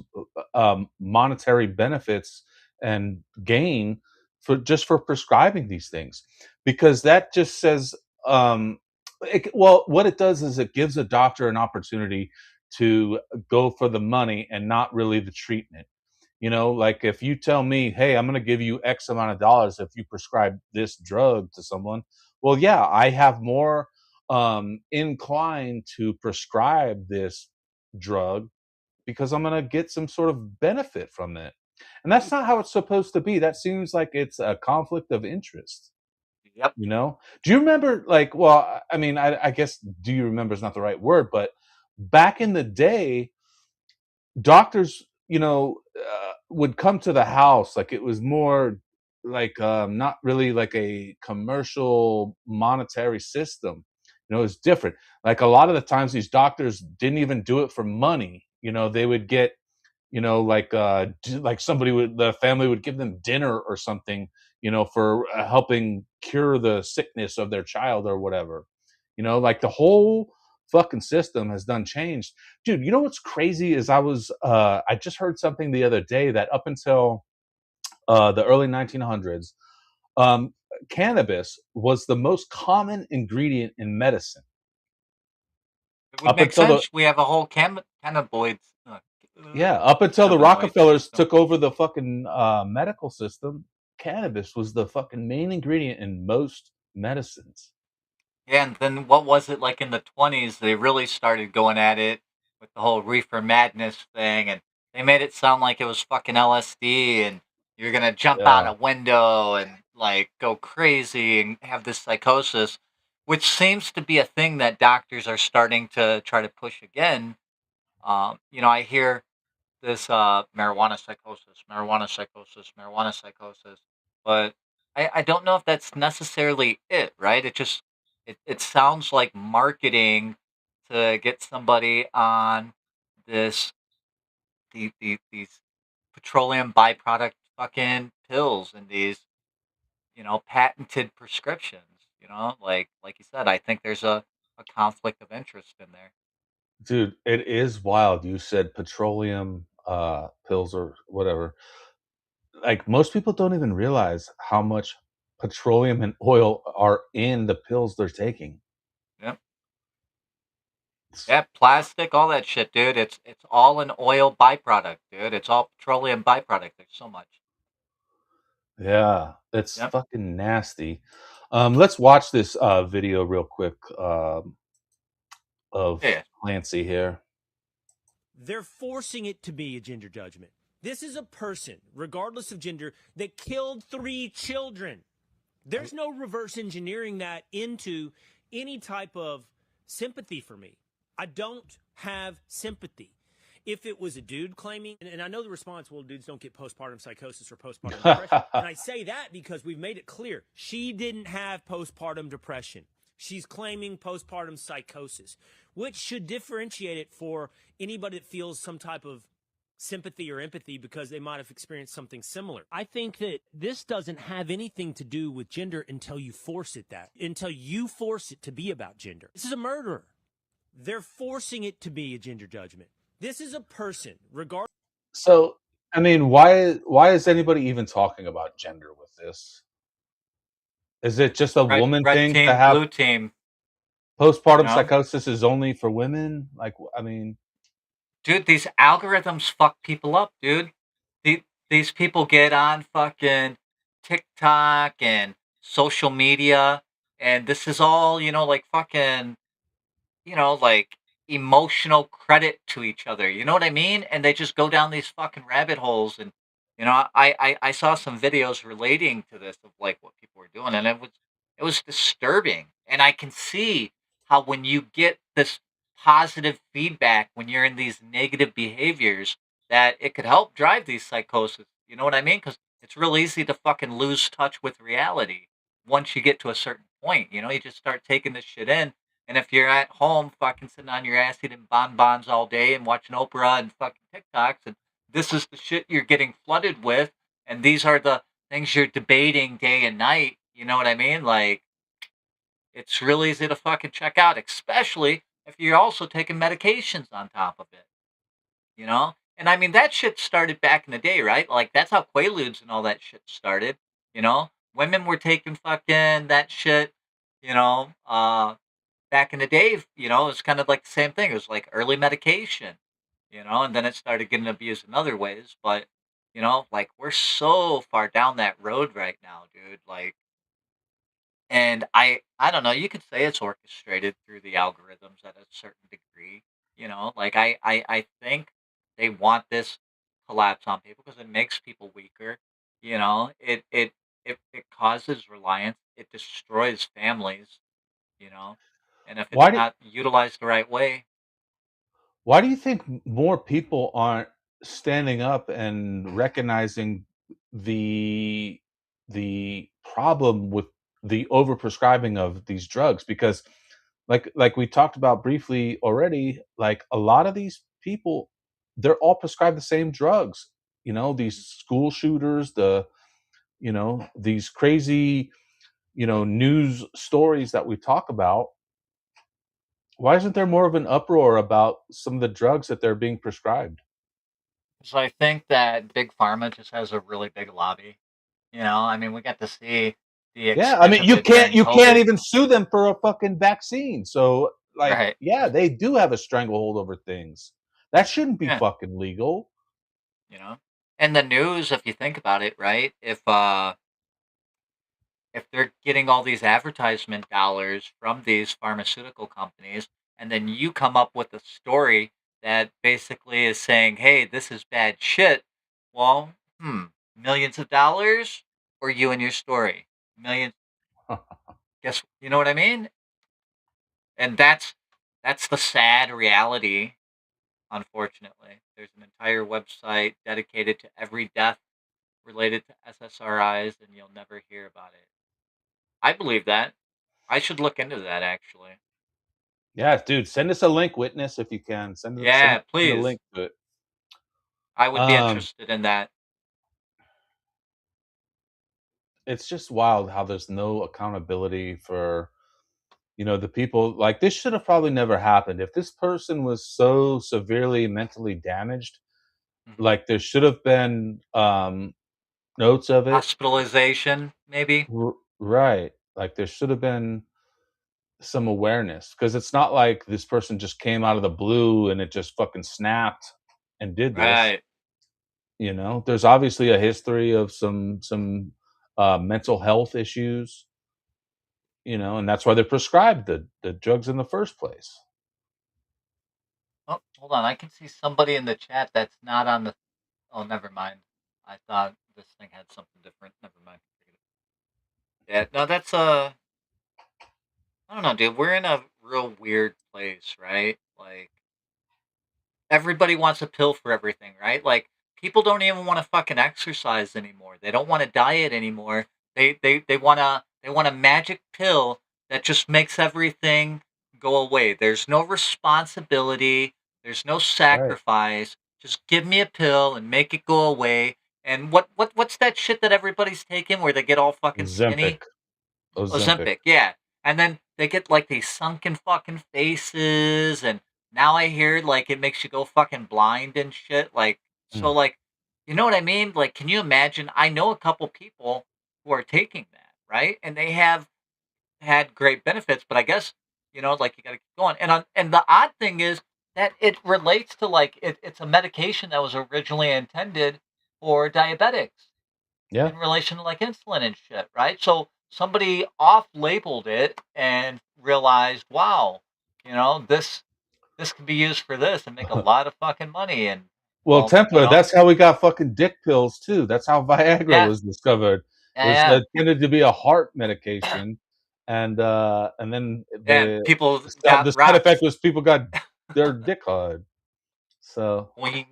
monetary benefits and gain for prescribing these things, because that just says, well, what it does is it gives a doctor an opportunity to go for the money and not really the treatment. Like if you tell me, hey, I'm going to give you X amount of dollars if you prescribe this drug to someone, well, yeah, I have more inclined to prescribe this drug because I'm going to get some sort of benefit from it. And that's not how it's supposed to be. That seems like it's a conflict of interest. Yep. Do you remember, like, well, I mean, I guess do you remember is not the right word, but back in the day, doctors, would come to the house. Like it was more like, not really like a commercial monetary system. It's different. Like a lot of the times these doctors didn't even do it for money. They would get like the family would give them dinner or something, for helping cure the sickness of their child or whatever. Like the whole fucking system has done changed. Dude, you know what's crazy is I just heard something the other day that up until the early 1900s, um, cannabis was the most common ingredient in medicine. It would Up make until the sense. We have a whole cannabinoids, Yeah, up until the cannabinoid Rockefellers system. took over the fucking medical system, cannabis was the fucking main ingredient in most medicines. Yeah, and then what was it like in the 20s? They really started going at it with the whole reefer madness thing, and they made it sound like it was fucking LSD, and you're gonna jump out Yeah, a window and like go crazy and have this psychosis, which seems to be a thing that doctors are starting to try to push again. I hear this marijuana psychosis, marijuana psychosis. But I don't know if that's necessarily it, right? It sounds like marketing to get somebody on this these petroleum byproduct fucking pills and these, patented prescriptions. Like you said, I think there's a conflict of interest in there. dude, it is wild. You said petroleum pills or whatever. Like most people don't even realize how much petroleum and oil are in the pills they're taking. Yep. It's- Yeah, plastic, all that shit, dude. It's all an oil byproduct, dude. It's all petroleum byproduct. There's so much. yeah, it's Yep. fucking nasty. Let's watch this video real quick of Yeah. Clancy here. They're forcing it to be a gender judgment. This is a person, regardless of gender, that killed 3 children. There's no reverse engineering that into any type of sympathy for me. I don't have sympathy. If it was a dude claiming, and I know the response, well, dudes don't get postpartum psychosis or postpartum depression. And I say that because we've made it clear she didn't have postpartum depression. She's claiming postpartum psychosis, which should differentiate it for anybody that feels some type of sympathy or empathy because they might have experienced something similar. I think that this doesn't have anything to do with gender until you force it to be about gender. This is a murderer. They're forcing it to be a gender judgment. This is a person, regardless. So, I mean, why is anybody even talking about gender with this? Is it just a woman Red thing to team, have blue team, you postpartum know? psychosis is only for women? Like, I mean, Dude, these algorithms fuck people up, dude. These people get on fucking TikTok and social media, and this is all, like fucking, like emotional credit to each other. You know what I mean? And they just go down these fucking rabbit holes. And I saw some videos relating to this of like what people were doing, and it was disturbing. And I can see how when you get this positive feedback when you're in these negative behaviors, that it could help drive these psychosis. You know what I mean? Because it's real easy to fucking lose touch with reality once you get to a certain point. You just start taking this shit in, and if you're at home fucking sitting on your ass eating bonbons all day and watching Oprah and fucking TikToks, and this is the shit you're getting flooded with, and these are the things you're debating day and night, you know what I mean? Like, it's real easy to fucking check out, especially if you're also taking medications on top of it, you know? And I mean, that shit started back in the day, right? Like, that's how Quaaludes and all that shit started, you know? Women were taking fucking that shit, you know, back in the day, it's kind of like the same thing. It was like early medication, and then it started getting abused in other ways. But, like we're so far down that road right now, dude. Like, and I don't know, you could say it's orchestrated through the algorithms at a certain degree, like I think they want this collapse on people because it makes people weaker, it causes reliance, it destroys families, you know, and if it's why do not utilized the right way. why do you think more people aren't standing up and recognizing the the problem with the overprescribing of these drugs? Because like we talked about briefly already, like a lot of these people, they're all prescribed the same drugs. These school shooters, these crazy, news stories that we talk about. Why isn't there more of an uproar about some of the drugs that they're being prescribed? So I think that big pharma just has a really big lobby. I mean, we got to see the Yeah, I extent mean, of you it can't during you can't COVID, even sue them for a fucking vaccine. So, like, right? yeah, they do have a stranglehold over things. That shouldn't be Yeah, fucking legal. you know. And the news, if you think about it, right? If they're getting all these advertisement dollars from these pharmaceutical companies, and then you come up with a story that basically is saying, "Hey, this is bad shit," well, millions of dollars, or you and your story, millions. Guess you know what I mean? And that's the sad reality. Unfortunately, there's an entire website dedicated to every death related to SSRIs, and you'll never hear about it. I believe that. I should look into that actually. Yeah, dude, send us a link, witness, if you can. Send Yeah, a please. link to it. I would be Um, interested in that. it's just wild how there's no accountability for, the people. Like, this should have probably never happened. If this person was so severely mentally damaged, Mhm. like, there should have been notes of it. Hospitalization, maybe. Right. Like, there should have been some awareness, because it's not like this person just came out of the blue and it just fucking snapped and did this. Right. There's obviously a history of some mental health issues, and that's why they're prescribed the drugs in the first place. Oh, hold on. I can see somebody in the chat that's not on the. Oh, never mind. I thought this thing had something different. Never mind. Yeah. No, that's I don't know, dude. We're in a real weird place, right? Like everybody wants a pill for everything, right? Like people don't even want to fucking exercise anymore. They don't want to diet anymore. They want a magic pill that just makes everything go away. There's no responsibility. There's no Right. sacrifice. Just give me a pill and make it go away. And what's that shit that everybody's taking where they get all fucking skinny? Ozempic. Ozempic. Ozempic, yeah. And then they get like these sunken fucking faces, and now I hear like it makes you go fucking blind and shit. Like, so Mm. like, you know what I mean? Like, can you imagine? I know a couple people who are taking that, right? And they have had great benefits, but I guess, like you got to keep going. And the odd thing is that it relates to like it's a medication that was originally intended for diabetics Yeah. in relation to like insulin and shit, right? So somebody off labeled it and realized, wow, this can be used for this and make a lot of fucking money. And Well, well, Templar, that's how we got fucking dick pills too. That's how Viagra yeah, was discovered. yeah, Was yeah, intended to be a heart medication, and then yeah. People the got side effect rocks. was people got their dick hard. So, Boing.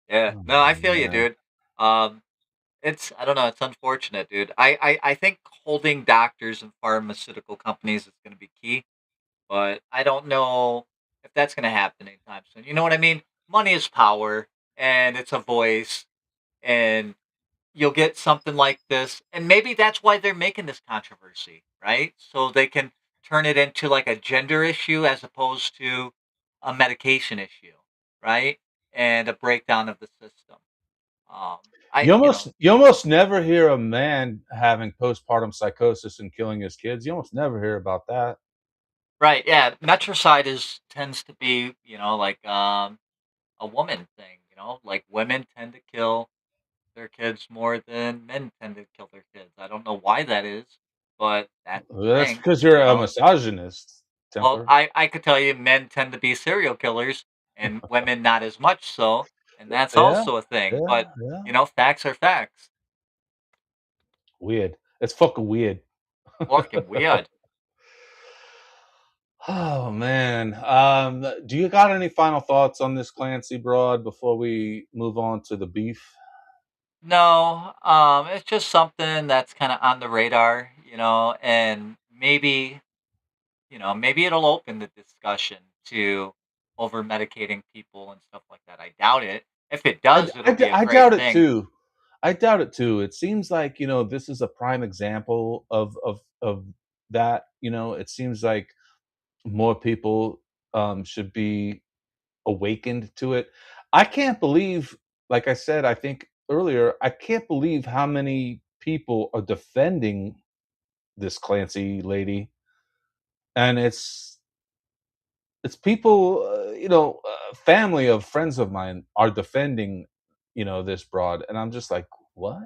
Yeah, oh no, I feel you, man, dude. Um, it's I don't know, it's unfortunate, dude. I think holding doctors and pharmaceutical companies is going to be key, but I don't know if that's going to happen anytime soon. You know what I mean? Money is power, and it's a voice, and you'll get something like this, and maybe that's why they're making this controversy, right? So they can turn it into like a gender issue as opposed to a medication issue, right? And a breakdown of the system. Um, I, you almost never hear a man having postpartum psychosis and killing his kids. You almost never hear about that. right? Yeah, metricide is tends to be, like a woman thing. Like women tend to kill their kids more than men tend to kill their kids. I don't know why that is, but that's the That's thing. because you're You a know, misogynist, well, Temper. I could tell you men tend to be serial killers and women not as much so, and that's Yeah, also a thing. yeah, But yeah. facts are facts. Weird. It's fucking weird. Fucking weird. Oh man. Do you got any final thoughts on this Clancy broad before we move on to the beef? No, it's just something that's kind of on the radar, and maybe maybe it'll open the discussion to over medicating people and stuff like that. I doubt it. If it does, it'll be a I great doubt it thing. too. I doubt it too. It seems like, this is a prime example of that. It seems like more people should be awakened to it. I can't believe, like I said, I think earlier, I can't believe how many people are defending this Clancy lady, and it's people, family of friends of mine are defending, this broad, and I'm just like, what?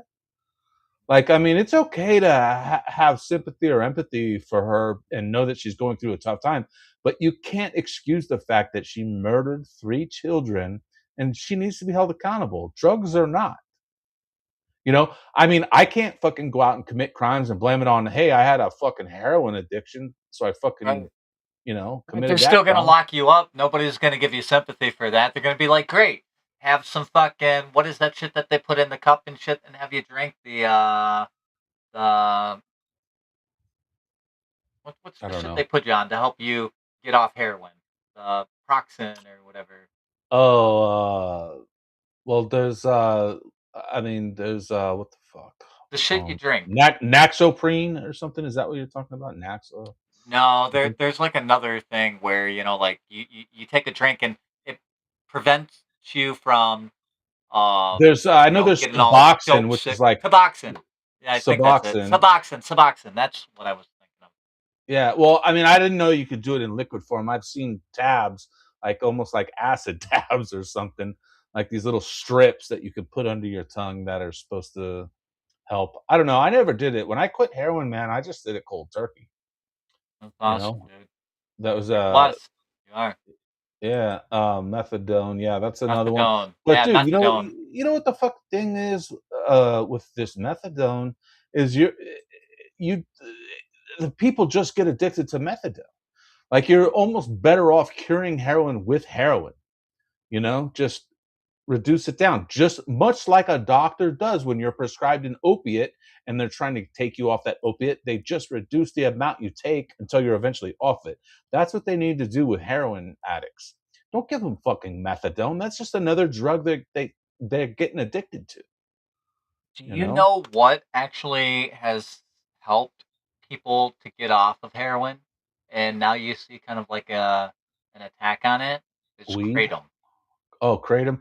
Like, I mean, it's okay to have sympathy or empathy for her and know that she's going through a tough time, but you can't excuse the fact that she murdered 3 children and she needs to be held accountable. Drugs or not. I mean, I can't fucking go out and commit crimes and blame it on, hey, I had a fucking heroin addiction, so I fucking, Right. But they're committed that still gonna crime. lock you up. Nobody's gonna give you sympathy for that. They're gonna be like, great, have some fucking what is that shit that they put in the cup and shit and have you drink the what's I the don't shit they know. put you on to help you get off heroin? The Proxen or whatever. Oh, well, I mean, there's, what the fuck? The shit you drink. Naxoprene or something? Is that what you're talking about? Naxo No, something? there's like another thing where, like you take a drink and it prevents you from I know there's getting all Suboxone, dope which is sick. like Suboxone. Yeah, I think that's it. Suboxone. Suboxone. That's what I was thinking of. Yeah, well, I mean, I didn't know you could do it in liquid form. I've seen tabs, like almost like acid tabs or something, like these little strips that you could put under your tongue that are supposed to help. I don't know. I never did it. When I quit heroin, man, I just did it cold turkey. That's You awesome, know, dude. that was You're blessed. You are. yeah, methadone. Yeah, that's another one. Methadone. But Yeah, dude, methadone. you know what the fuck thing is with this methadone is you the people just get addicted to methadone. Like you're almost better off curing heroin with heroin. Just reduce it down. Just much like a doctor does when you're prescribed an opiate and they're trying to take you off that opiate, they just reduce the amount you take until you're eventually off it. That's what they need to do with heroin addicts. Don't give them fucking methadone. That's just another drug that they're getting addicted to, Do you you know? know what actually has helped people to get off of heroin? And now you see kind of like an attack on it. It's Weed. kratom. Oh, kratom.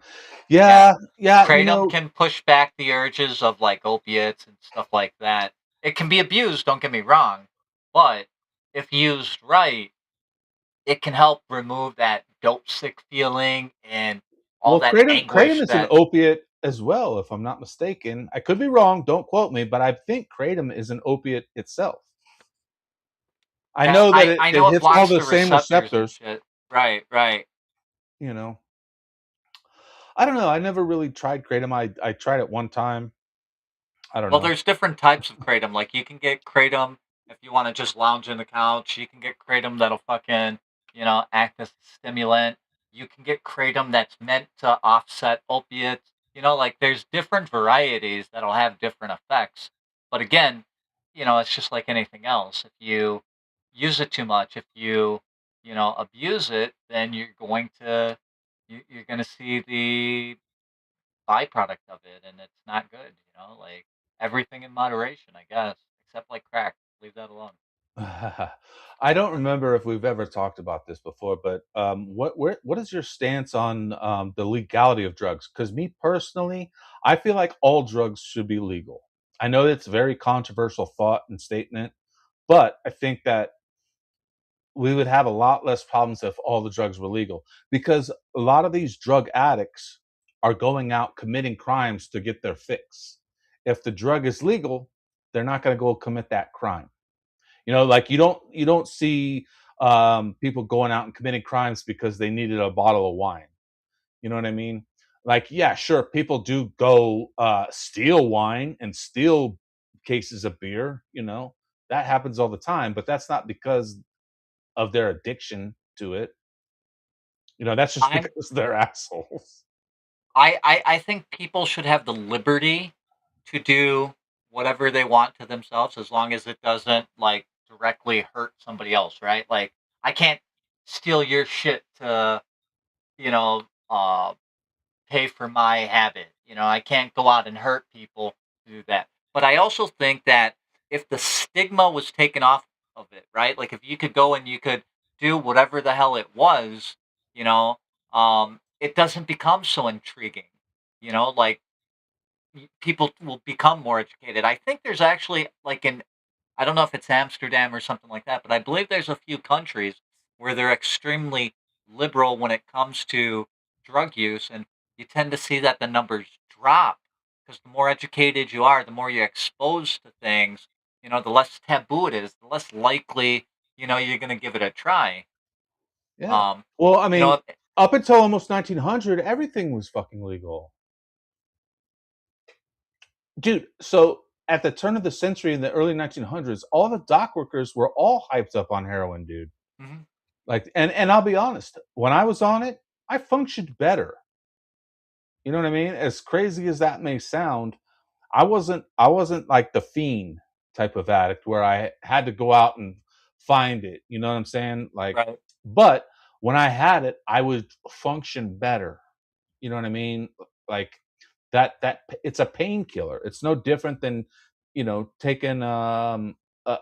Yeah, Yeah, yeah, kratom can push back the urges of like opiates and stuff like that. It can be abused, don't get me wrong, but if used right, it can help remove that dope sick feeling and all well, that kratom anguish is an that opiate as well, if I'm not mistaken. I could be wrong, don't quote me, but I think kratom is an opiate itself. I yeah, know that it, I it know it hits all blocks the the same receptors and receptors, shit. Right, right. you know. I don't know. I never really tried kratom. I tried it one time. I don't Well, know. there's different types of kratom. Like you can get kratom if you want to just lounge in the couch. You can get kratom that'll fucking, act as a stimulant. You can get kratom that's meant to offset opiates. Like there's different varieties that'll have different effects. But again, it's just like anything else. If you use it too much, if you, abuse it, then you're going to see the byproduct of it, and it's not good. Like everything in moderation, I guess, except like crack. Leave that alone. I don't remember if we've ever talked about this before, but what is your stance on the legality of drugs? Because me personally, I feel like all drugs should be legal. I know it's a very controversial thought and statement, but I think that we would have a lot less problems if all the drugs were legal because a lot of these drug addicts are going out committing crimes to get their fix. If the drug is legal, they're not going to go commit that crime. Like you don't see people going out and committing crimes because they needed a bottle of wine. You know what I mean? Like, yeah, sure, people do go steal wine and steal cases of beer. That happens all the time, but that's not because of their addiction to it. That's just I'm because they're assholes. I think people should have the liberty to do whatever they want to themselves as long as it doesn't like directly hurt somebody else, right? Like I can't steal your shit to pay for my habit. I can't go out and hurt people to do that. But I also think that if the stigma was taken off of it, right? Like if you could go and you could do whatever the hell it was, it doesn't become so intriguing. Like people will become more educated. I think there's actually like in I don't know if it's Amsterdam or something like that, but I believe there's a few countries where they're extremely liberal when it comes to drug use, and you tend to see that the numbers drop because the more educated you are, the more you're exposed to things, the less taboo it is, the less likely, you're going to give it a try. Yeah. Um, Well, I you mean, know, up until almost 1900, everything was fucking legal. Dude, so at the turn of the century in the early 1900s, all the dock workers were all hyped up on heroin, dude. mhm, Like, and I'll be honest, when I was on it, I functioned better. You know what I mean? As crazy as that may sound, I wasn't like the fiend type of addict where I had to go out and find it. You know what I'm saying? Like, right, but when I had it, I would function better. You know what I mean? Like that it's a painkiller. It's no different than, taking a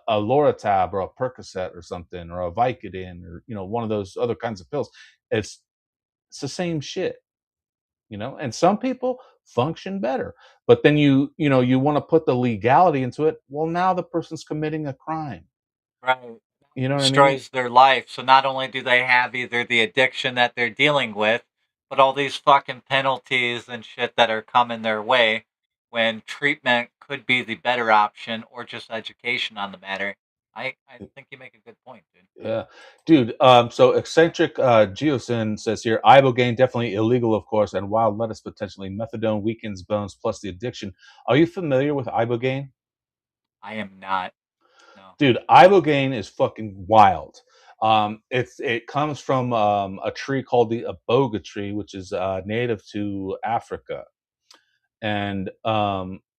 Loratab or a Percocet or something or a Vicodin or one of those other kinds of pills. It's it's the same shit, and some people function better. But then you want to put the legality into it. Well, now the person's committing a crime. right. You know what I mean? Destroys their life. So not only do they have either the addiction that they're dealing with, but all these fucking penalties and shit that are coming their way when treatment could be the better option or just education on the matter. I think you make a good point, dude. Yeah, dude. So eccentric Geosin says here, ibogaine definitely illegal, of course, and wild lettuce potentially. Methadone weakens bones plus the addiction. Are you familiar with ibogaine? I am not. No. Dude, ibogaine is fucking wild. It comes from a tree called the iboga tree, which is native to Africa, and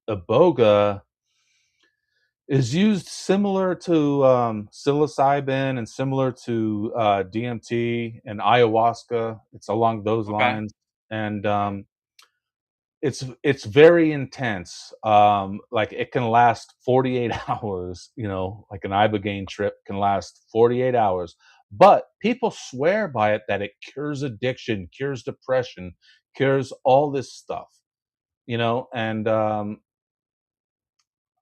iboga is used similar to psilocybin and similar to DMT and ayahuasca. It's along those Okay. lines, and it's very intense. Like it can last 48 hours. Like an ibogaine trip can last 48 hours. But people swear by it that it cures addiction, cures depression, cures all this stuff. And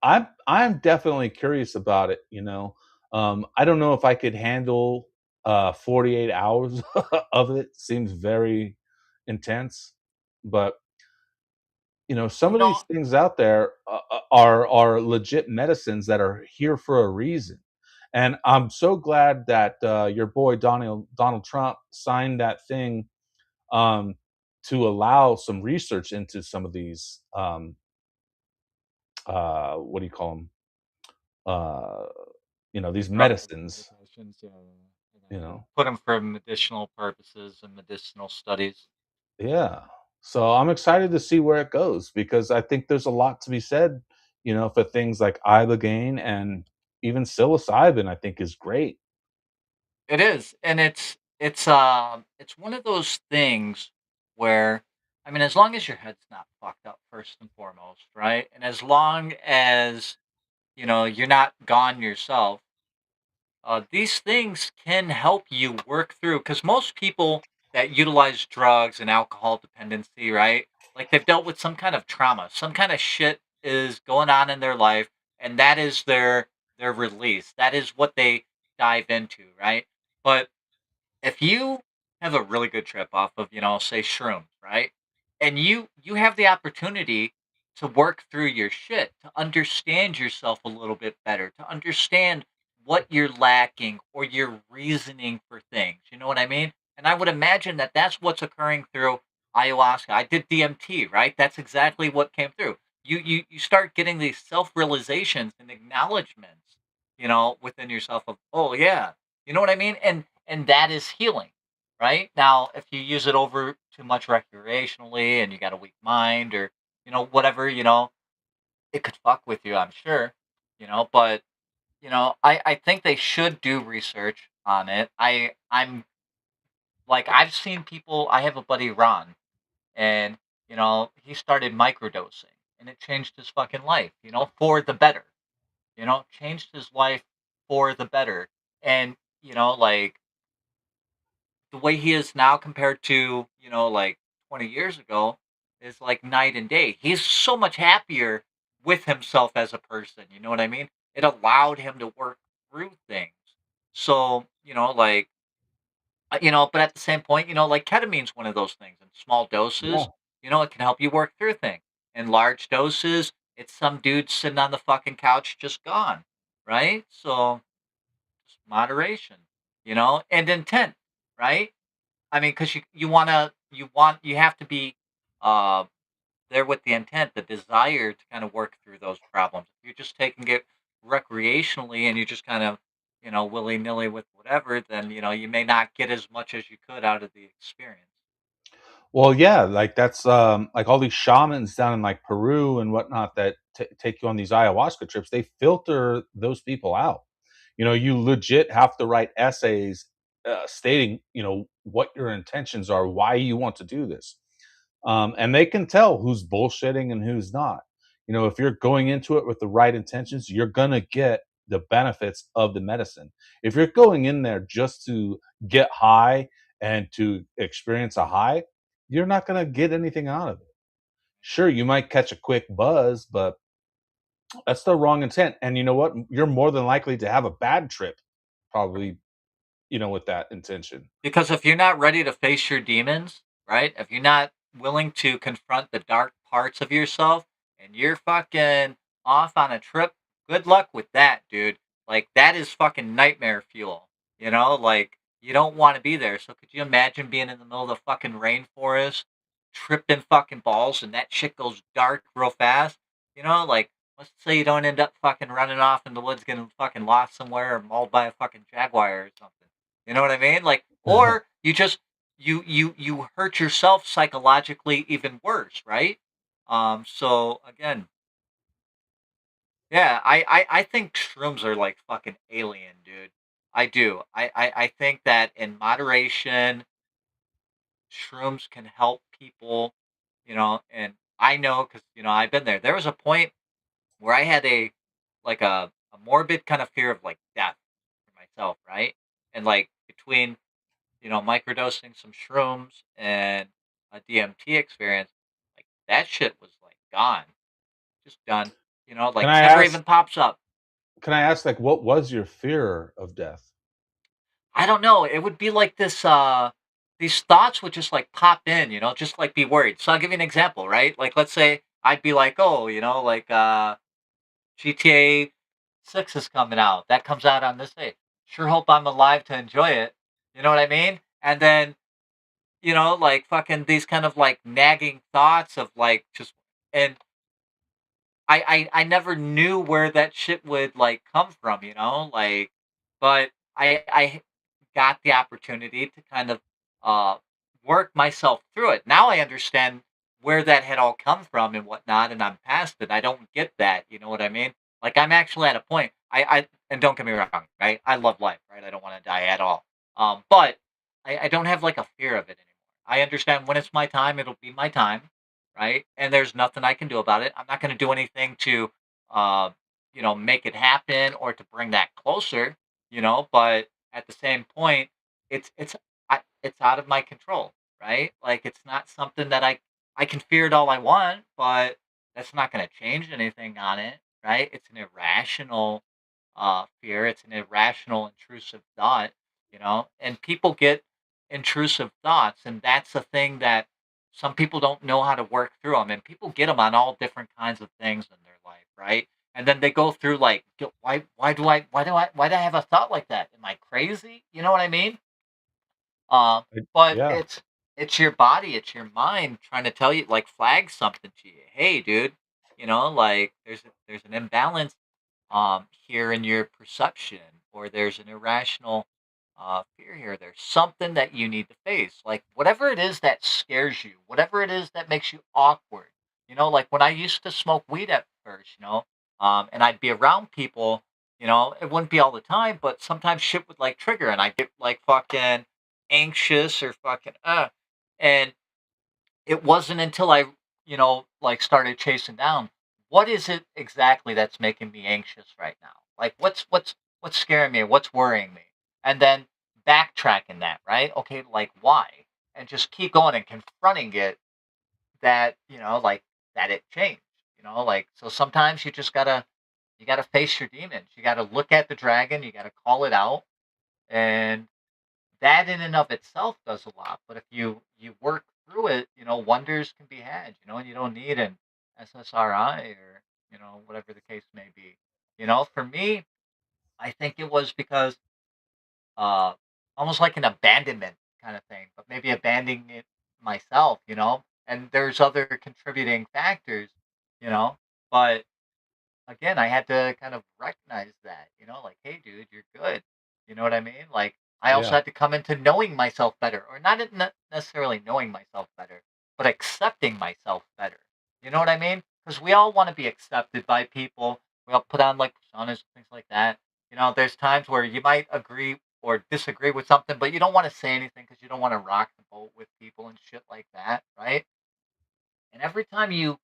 I'm definitely curious about it. I don't know if I could handle 48 hours of it. Seems very intense, but some You of these know, things out there are legit medicines that are here for a reason. And I'm so glad that your boy Donald Trump signed that thing, um, to allow some research into some of these, what do you call them? Uh, these drugs and medicines. medications, yeah, You know, put them for medicinal purposes and medicinal studies. yeah. So I'm excited to see where it goes because I think there's a lot to be said, for things like ibogaine and even psilocybin. I think is great. It is, and it's one of those things where, I mean, as long as your head's not fucked up first and foremost, right, and as long as you're not gone yourself, these things can help you work through. Because most people that utilize drugs and alcohol dependency, right, like they've dealt with some kind of trauma, some kind of shit is going on in their life, and that is their release. That is what they dive into, right? But if you have a really good trip off of, say shrooms, right? And you have the opportunity to work through your shit, to understand yourself a little bit better, to understand what you're lacking or your reasoning for things. You know what I mean? And I would imagine that that's what's occurring through ayahuasca. I did DMT, right? That's exactly what came through. You start getting these self realizations and acknowledgments, within yourself of, oh yeah, you know what I mean? And that is healing, right? Now, if you use it over too much recreationally and you got a weak mind or, whatever, it could fuck with you, I'm sure, but, I think they should do research on it. I'm like I've seen people. I have a buddy Ron, and he started microdosing, and it changed his fucking life. For the better. Changed his life for the better, and like the way he is now compared to like 20 years ago is like night and day. He's so much happier with himself as a person. You know what I mean? It allowed him to work through things. So like but at the same point, like ketamine's one of those things. In small Yeah. doses, it can help you work through things. In large doses, it's some dude sitting on the fucking couch just gone, right? So just moderation, and intent, right? I mean, because you have to be uh, there with the intent, the desire to kind of work through those problems. If you're just taking it recreationally and you're just kind of, willy nilly with whatever, then, you may not get as much as you could out of the experience. Well, yeah, like that's like all these shamans down in like Peru and whatnot that take you on these ayahuasca trips. They filter those people out. You legit have to write essays stating, what your intentions are, why you want to do this. And they can tell who's bullshitting and who's not. If you're going into it with the right intentions, you're gonna get the benefits of the medicine. If you're going in there just to get high and to experience a high, you're not gonna get anything out of it. Sure, you might catch a quick buzz, but that's the wrong intent. And you know what? You're more than likely to have a bad trip, probably, with that intention. Because if you're not ready to face your demons, right? If you're not willing to confront the dark parts of yourself and you're fucking off on a trip, good luck with that, dude. Like, that is fucking nightmare fuel. Like, you don't want to be there. So, could you imagine being in the middle of the fucking rainforest, tripping fucking balls, and that shit goes dark real fast? Like, let's say you don't end up fucking running off in the woods, getting fucking lost somewhere, or mauled by a fucking jaguar or something. You know what I mean? Like, or you just you hurt yourself psychologically even worse, right? So again, yeah, I think shrooms are like fucking alien, dude. I do. I think that in moderation, shrooms can help people, and I know because I've been there. There was a point where I had a morbid kind of fear of like death for myself, right? And like between microdosing some shrooms and a DMT experience, like that shit was like gone, just done. Can Like I never ask? even pops up. Can I ask, like, what was your fear of death? I don't know. It would be like this. These thoughts would just like pop in, just like be worried. So I'll give you an example, right? Like let's say I'd be like, oh, like GTA 6 is coming out. That comes out on this day. Sure hope I'm alive to enjoy it. You know what I mean? And then like fucking these kind of like nagging thoughts of like just and I never knew where that shit would like come from, like but I got the opportunity to kind of uh work myself through it. Now I understand where that had all come from and whatnot, and I'm past it. I don't get that, you know what I mean? Like I'm actually at a point. I and don't get me wrong, right? I love life, right? I don't want to die at all. But I don't have like a fear of it anymore. I understand when it's my time, it'll be my time, right? And there's nothing I can do about it. I'm not going to do anything to, uh, make it happen or to bring that closer, But at the same point, it's out of my control, right? Like it's not something that I can fear it all I want, but that's not going to change anything on it, right? It's an irrational fear. It's an irrational, intrusive thought, and people get intrusive thoughts. And that's the thing that some people don't know how to work through them. And people get them on all different kinds of things in their life, right? And then they go through like, why do I have a thought like that? Am I crazy? You know what I mean? But Yeah. it's your body, it's your mind trying to tell you, like, flag something to you. Hey, dude, like there's an imbalance here in your perception, or there's an irrational fear here. There's something that you need to face, like whatever it is that scares you, whatever it is that makes you awkward. Like when I used to smoke weed at first, and I'd be around people. It wouldn't be all the time, but sometimes shit would like trigger, and I get like fucking anxious or fucking and it wasn't until I, like started chasing down what is it exactly that's making me anxious right now? Like what's scaring me? What's worrying me? And then backtracking that, right? Okay, like why? And just keep going and confronting it that, like that it changed. Like so sometimes you gotta face your demons. You gotta look at the dragon, you gotta call it out, and that in and of itself does a lot. But if you work through it, wonders can be had. And you don't need an SSRI or whatever the case may be. For me, I think it was because uh, almost like an abandonment kind of thing, but maybe abandoning it myself. And there's other contributing factors, you know. But again, I had to kind of recognize that, like, hey, dude, you're good. You know what I mean? Like, I also Yeah. had to come into knowing myself better, or not necessarily knowing myself better, but accepting myself better. You know what I mean? Because we all want to be accepted by people. We all put on like personas and things like that. There's times where you might agree or disagree with something, but you don't want to say anything because you don't want to rock the boat with people and shit like that, right? And every time you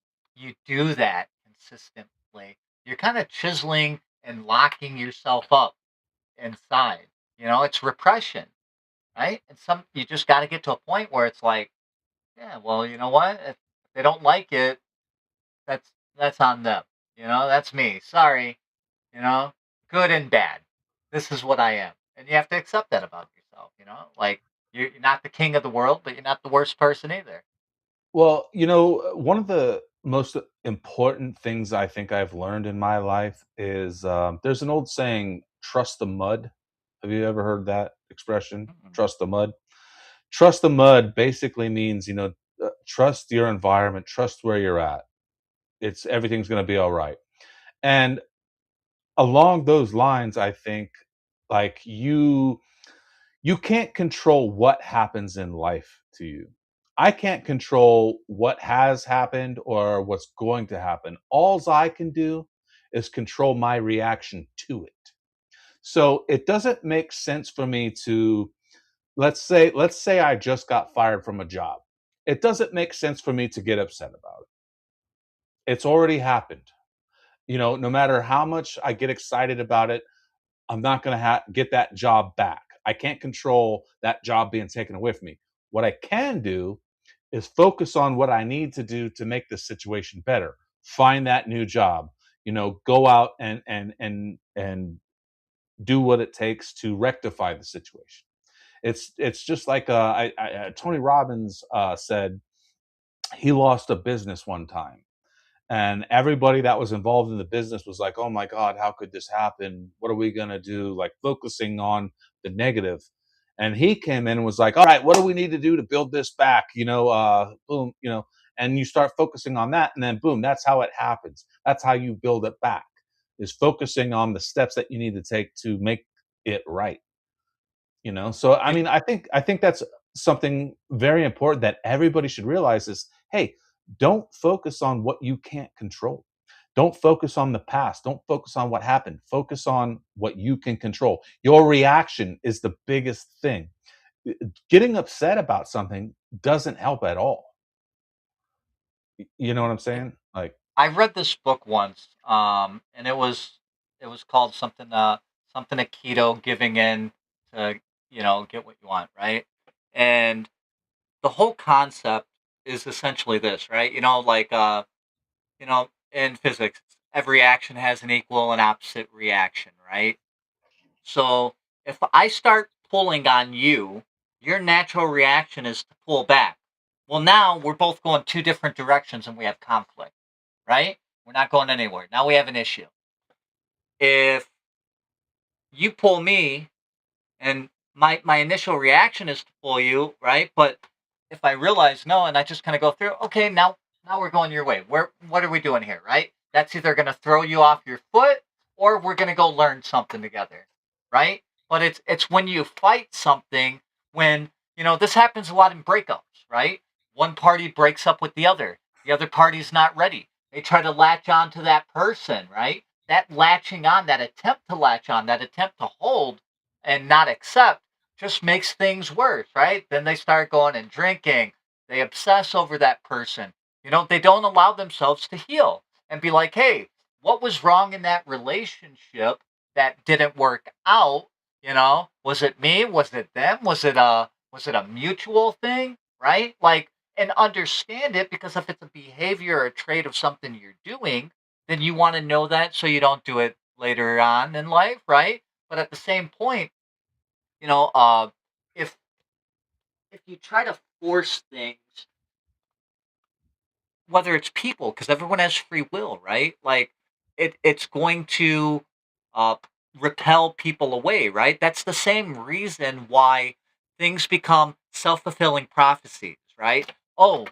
do that consistently, you're kind of chiseling and locking yourself up inside. It's repression, right? And some you just got to get to a point where it's like, yeah, well, you know what? If they don't like it, that's on them. That's me. Sorry. You know, good and bad. This is what I am, and you have to accept that about yourself. Like you're not the king of the world, but you're not the worst person either. Well, one of the most important things I think I've learned in my life is there's an old saying, trust the mud. Have you ever heard that expression? Mm-mm. Trust the mud. Trust the mud basically means, trust your environment, trust where you're at. It's everything's going to be all right. And along those lines, I think like you can't control what happens in life to you. I can't control what has happened or what's going to happen. Alls I can do is control my reaction to it. So it doesn't make sense for me to let's say I just got fired from a job. It doesn't make sense for me to get upset about it. It's already happened. No matter how much I get excited about it, I'm not going to get that job back. I can't control that job being taken away from me. What I can do is focus on what I need to do to make this situation better. Find that new job. Go out and do what it takes to rectify the situation. It's just like Tony Robbins said he lost a business one time, and everybody that was involved in the business was like, oh my god, how could this happen, what are we going to do, like focusing on the negative. And he came in and was like, all right, what do we need to do to build this back, boom, and you start focusing on that, and then boom, that's how it happens. That's how you build it back, is focusing on the steps that you need to take to make it right. So I You- mean, I think that's something very important that everybody should realize is, hey, don't focus on what you can't control. Don't focus on the past. Don't focus on what happened. Focus on what you can control. Your reaction is the biggest thing. Getting upset about something doesn't help at all. You know what I'm I, saying? Like, I read this book once, and it was called something a keto giving in to get what you want, right? And the whole concept is essentially this, right? Like in physics, every action has an equal and opposite reaction, right? So if I start pulling on you, your natural reaction is to pull back. Well, now we're both going two different directions and we have conflict, right? We're not going anywhere. Now we have an issue. If you pull me and my initial reaction is to pull you, right? But if I realize no, and I just kind of go through, okay, now we're going your way. What are we doing here, right? That's either going to throw you off your foot, or we're going to go learn something together, right? But it's when you fight something, when this happens a lot in breakups, right? One party breaks up with the other party's not ready. They try to latch on to that person, right? That latching on, that attempt to latch on, that attempt to hold and not accept just makes things worse, right? Then they start going and drinking. They obsess over that person. They don't allow themselves to heal and be like, hey, what was wrong in that relationship that didn't work out? Was it me? Was it them? Was it a mutual thing? Right? Like, and understand it, because if it's a behavior or a trait of something you're doing, then you want to know that so you don't do it later on in life, right? But at the same point, you know, uh, if if you try to force things, whether it's people, because everyone has free will, right? Like, it's going to uh, repel people away, right? That's the same reason why things become self fulfilling prophecies, right? Oh,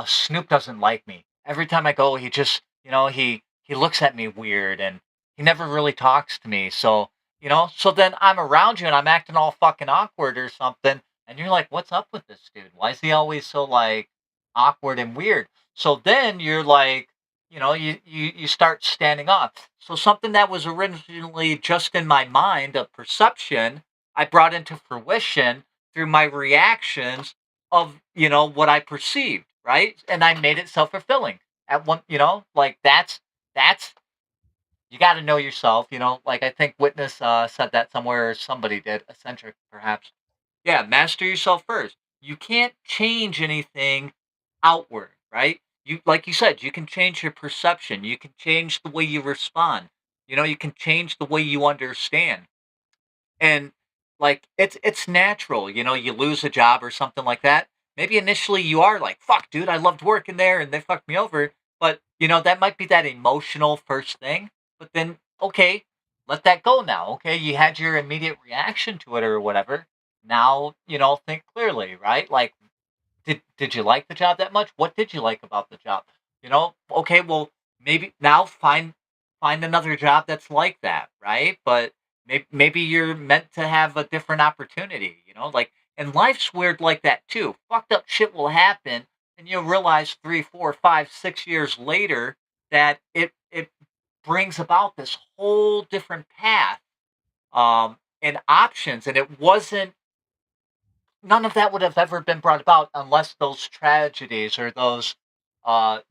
Snoop doesn't like me. Every time I go, he just, he looks at me weird, and he never really talks to me. So then I'm around you and I'm acting all fucking awkward or something, and you're like, what's up with this dude? Why is he always so like awkward and weird? So then you're like, you start standing off. So something that was originally just in my mind, a perception, I brought into fruition through my reactions of, what I perceived, right? And I made it self-fulfilling. At one, like that's you got to know yourself, like I think Witness said that somewhere, or somebody did, eccentric perhaps. Yeah, master yourself first. You can't change anything outward, right? You, like you said, you can change your perception. You can change the way you respond. You can change the way you understand. And like, it's natural, you lose a job or something like that. Maybe initially you are like, fuck, dude, I loved working there and they fucked me over. But that might be that emotional first thing. But then, okay, let that go now. Okay, you had your immediate reaction to it or whatever. Now, think clearly, right? Like, did you like the job that much? What did you like about the job? Okay, well, maybe now find another job that's like that, right? But maybe you're meant to have a different opportunity, like, and life's weird like that too. Fucked up shit will happen, and you'll realize 3, 4, 5, 6 years later that it brings about this whole different path, and options, and it wasn't none of that would have ever been brought about unless those tragedies or those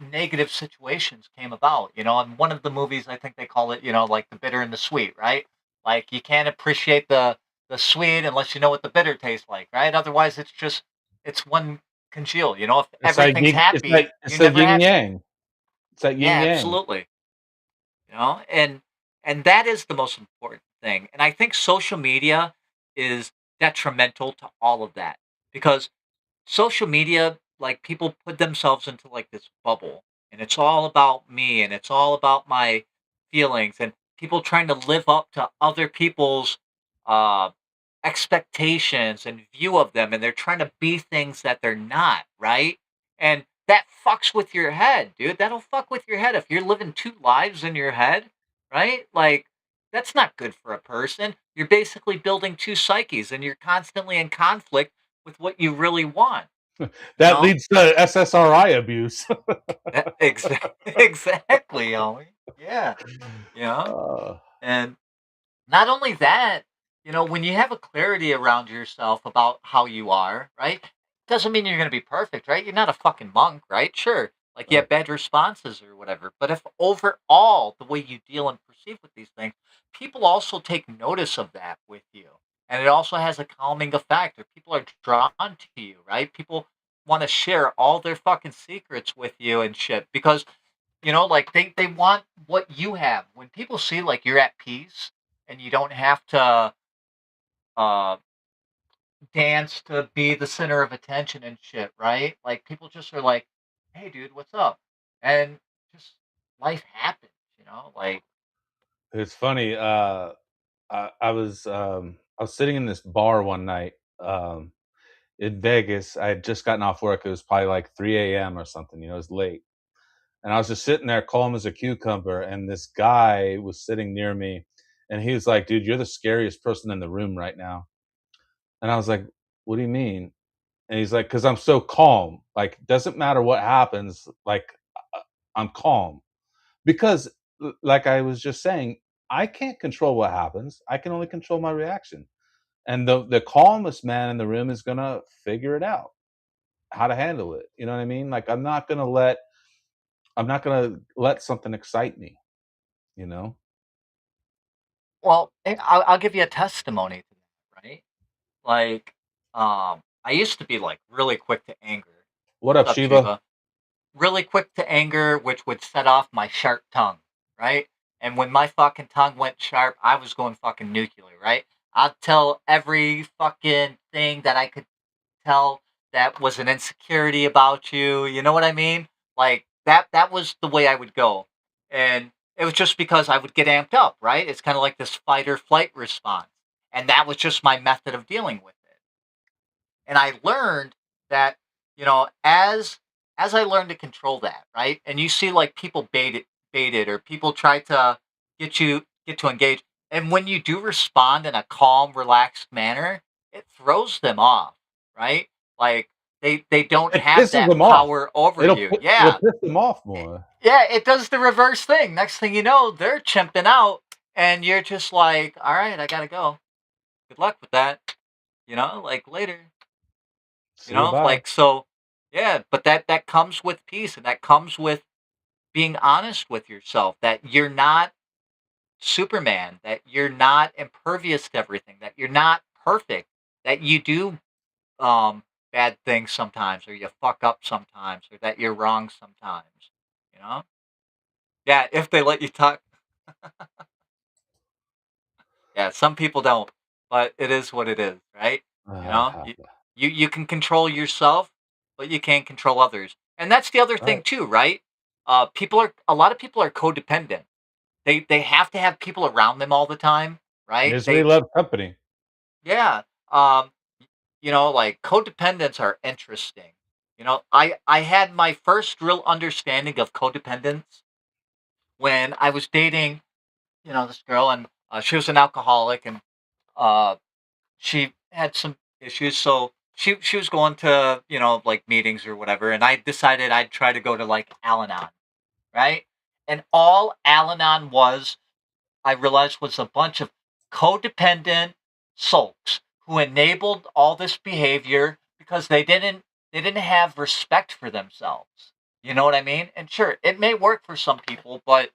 negative situations came about. In one of the movies, I think they call it, like the bitter and the sweet, right? Like, you can't appreciate the sweet unless you know what the bitter tastes like, right? Otherwise, it's one congeal. If It's like everything's yin, happy, it's you're like never yin happy. yang. It's like yin Yeah, yang. absolutely. And that is the most important thing. And I think social media is detrimental to all of that, because social media, like, people put themselves into like this bubble, and it's all about me, and it's all about my feelings, and people trying to live up to other people's uh expectations and view of them, and they're trying to be things that they're not, right? And that fucks with your head, dude. That'll fuck with your head if you're living two lives in your head, right? Like, that's not good for a person. You're basically building two psyches, and you're constantly in conflict with what you really want, you That know? leads to SSRI abuse. Exactly, homie. Yeah, you know? uh, And not only that, when you have a clarity around yourself about how you are, right? Doesn't mean you're going to be perfect, right? You're not a fucking monk, right? Sure. Like, you have bad responses or whatever. But if overall the way you deal and perceive with these things, people also take notice of that with you. And it also has a calming effect. Or people are drawn to you, right? People want to share all their fucking secrets with you and shit, because like, they want what you have. When people see like you're at peace and you don't have to uh dance to be the center of attention and shit, right? Like, people just are like, hey dude, what's up? And just life happens, like. it's funny. I was sitting in this bar one night in Vegas. I had just gotten off work. It was probably like 3 a.m. or something. It was late, and I was just sitting there, calm as a cucumber. And this guy was sitting near me, and he was like, "Dude, you're the scariest person in the room right now." And I was like, "What do you mean?" And he's like, "Because I'm so calm. Like, doesn't matter what happens. Like, I'm calm because, like I was just saying, I can't control what happens. I can only control my reaction. And the calmest man in the room is gonna figure it out, how to handle it. You know what I mean? Like I'm not gonna let something excite me. You know? Well, I'll give you a testimony to that, right? Like, I used to be like really quick to anger. What up, What's up, Shiva? Shiva? Really quick to anger, which would set off my sharp tongue, right? And when my fucking tongue went sharp, I was going fucking nuclear, right? I'd tell every fucking thing that I could tell that was an insecurity about you. You know what I mean? Like that was the way I would go. And it was just because I would get amped up, right? It's kind of like this fight or flight response. And that was just my method of dealing with it. And I learned that, as I learned to control that, right? And you see like people bait it or people try to get to engage. And when you do respond in a calm, relaxed manner, it throws them off, right? Like they don't It have pisses that them off. power over you. It'll Yeah. piss them off more. Yeah, it does the reverse thing. Next thing you know, they're chimping out and you're just like, all right, I gotta go. Good luck with that. Like later. See you, bye. Like so. Yeah, but that comes with peace, and that comes with being honest with yourself that you're not Superman, that you're not impervious to everything, that you're not perfect, that you do bad things sometimes, or you fuck up sometimes, or that you're wrong sometimes. You know? Yeah, if they let you talk. Yeah, some people don't, but it is what it is, right? You know, Uh, you can control yourself, but you can't control others, and that's the other thing right. too, right? A lot of people are codependent. They have to have people around them all the time, right? Misery loves company. Yeah. Um, like codependents are interesting. I had my first real understanding of codependence when I was dating, this girl, and she was an alcoholic, and uh, she had some issues, so she was going to like meetings or whatever, and I decided I'd try to go to like Al-Anon, right? And all Al-Anon was, I realized, was a bunch of codependent sulks who enabled all this behavior because they didn't have respect for themselves. You know what I mean? And sure, it may work for some people, but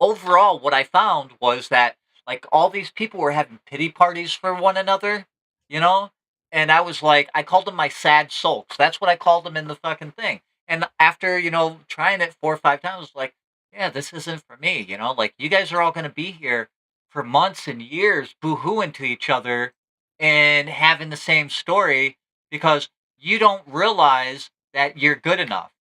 overall, what I found was that like all these people were having pity parties for one another, you know? And I was like, I called them my sad sulks. That's what I called them in the fucking thing. And after, trying it 4 or 5 times, I was like, yeah, this isn't for me, Like you guys are all gonna be here for months and years boo-hooing to each other and having the same story because you don't realize that you're good enough.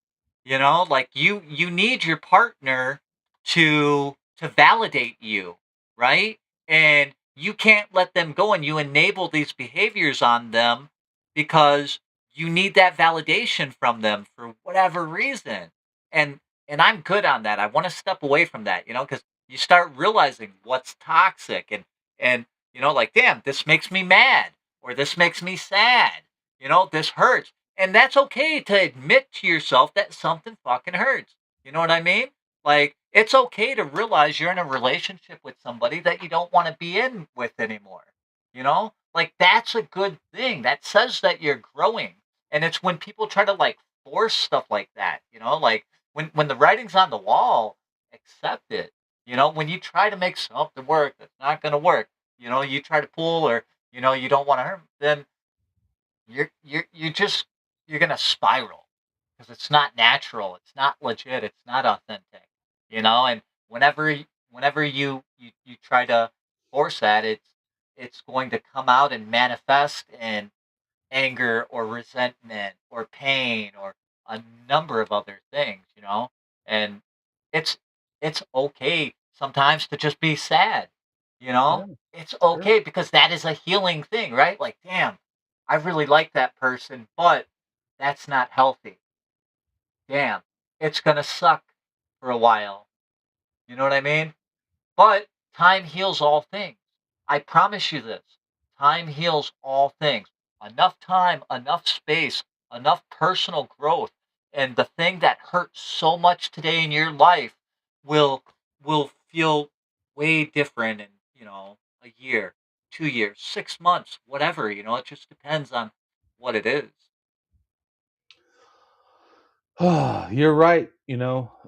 Like you need your partner to validate you, right? And you can't let them go and you enable these behaviors on them because you need that validation from them for whatever reason. And I'm good on that. I want to step away from that, because you start realizing what's toxic and like damn, this makes me mad or this makes me sad. This hurts. And that's okay to admit to yourself that something fucking hurts. You know what I mean? Like, it's okay to realize you're in a relationship with somebody that you don't want to be in with anymore. Like, that's a good thing. That says that you're growing. And it's when people try to, like, force stuff like that, like when the writing's on the wall, accept it. When you try to make something work that's not going to work, you try to pull or, you don't want to hurt, then you're gonna spiral because it's not natural, it's not legit, it's not authentic, And whenever you try to force that, it's going to come out and manifest in anger or resentment or pain or a number of other things. And it's it's okay sometimes to just be sad, Yeah, it's sure. okay because that is a healing thing, right? Like, damn, I really like that person, but that's not healthy. Damn, it's gonna suck for a while. You know what I mean? But time heals all things. I promise you this. Time heals all things. Enough time, enough space, enough personal growth, and the thing that hurts so much today in your life will will feel way different in, a year. 2 years, 6 months, whatever. It just depends on what it is. You're right.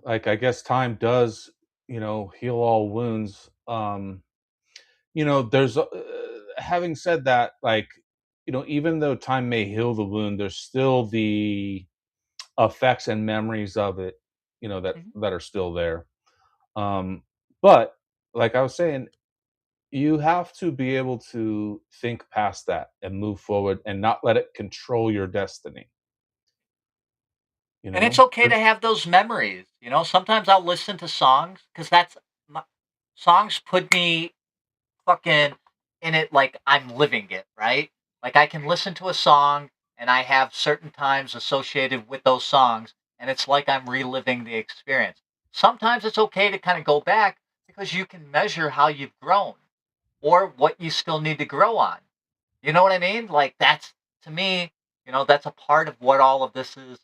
Like I guess time does, heal all wounds. There's having said that, like, even though time may heal the wound, there's still the effects and memories of it, that Mhm. that are still there. Um, but like I was saying, you have to be able to think past that and move forward and not let it control your destiny. You And it's know? okay to have those memories. Sometimes I'll listen to songs because songs put me fucking in it like I'm living it, right? Like I can listen to a song and I have certain times associated with those songs and it's like I'm reliving the experience. Sometimes it's okay to kind of go back because you can measure how you've grown or what you still need to grow on. You know what I mean? Like that's to me, that's a part of what all of this is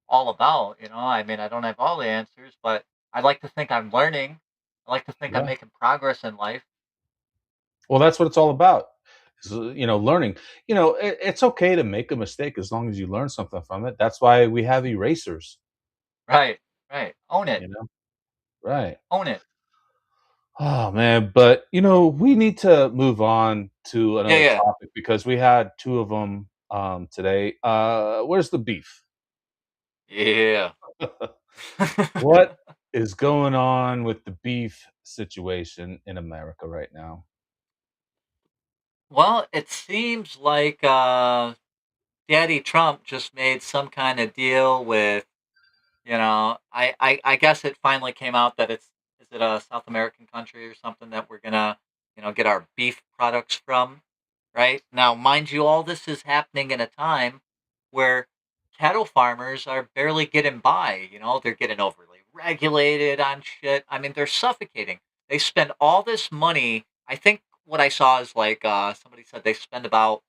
all about. I mean, I don't have all the answers, but I like to think I'm learning. I like to think I'm Yeah. making progress in life. Well, that's what it's all about. Learning. It's okay to make a mistake as long as you learn something from it. That's why we have erasers. Right, right. Own it. You know? Right. Own it. Oh man, but we need to move on to Yeah, another yeah. topic because we had two of them today. Where's the beef? Yeah. What is going on with the beef situation in America right now? Well, it seems like Daddy Trump just made some kind of deal with, I guess it finally came out that is it a South American country or something that we're gonna, get our beef products from, right? Now, mind you, all this is happening in a time where cattle farmers are barely getting by. They're getting overly regulated on shit. I mean, they're suffocating. They spend all this money. I think what I saw is like somebody said they spend about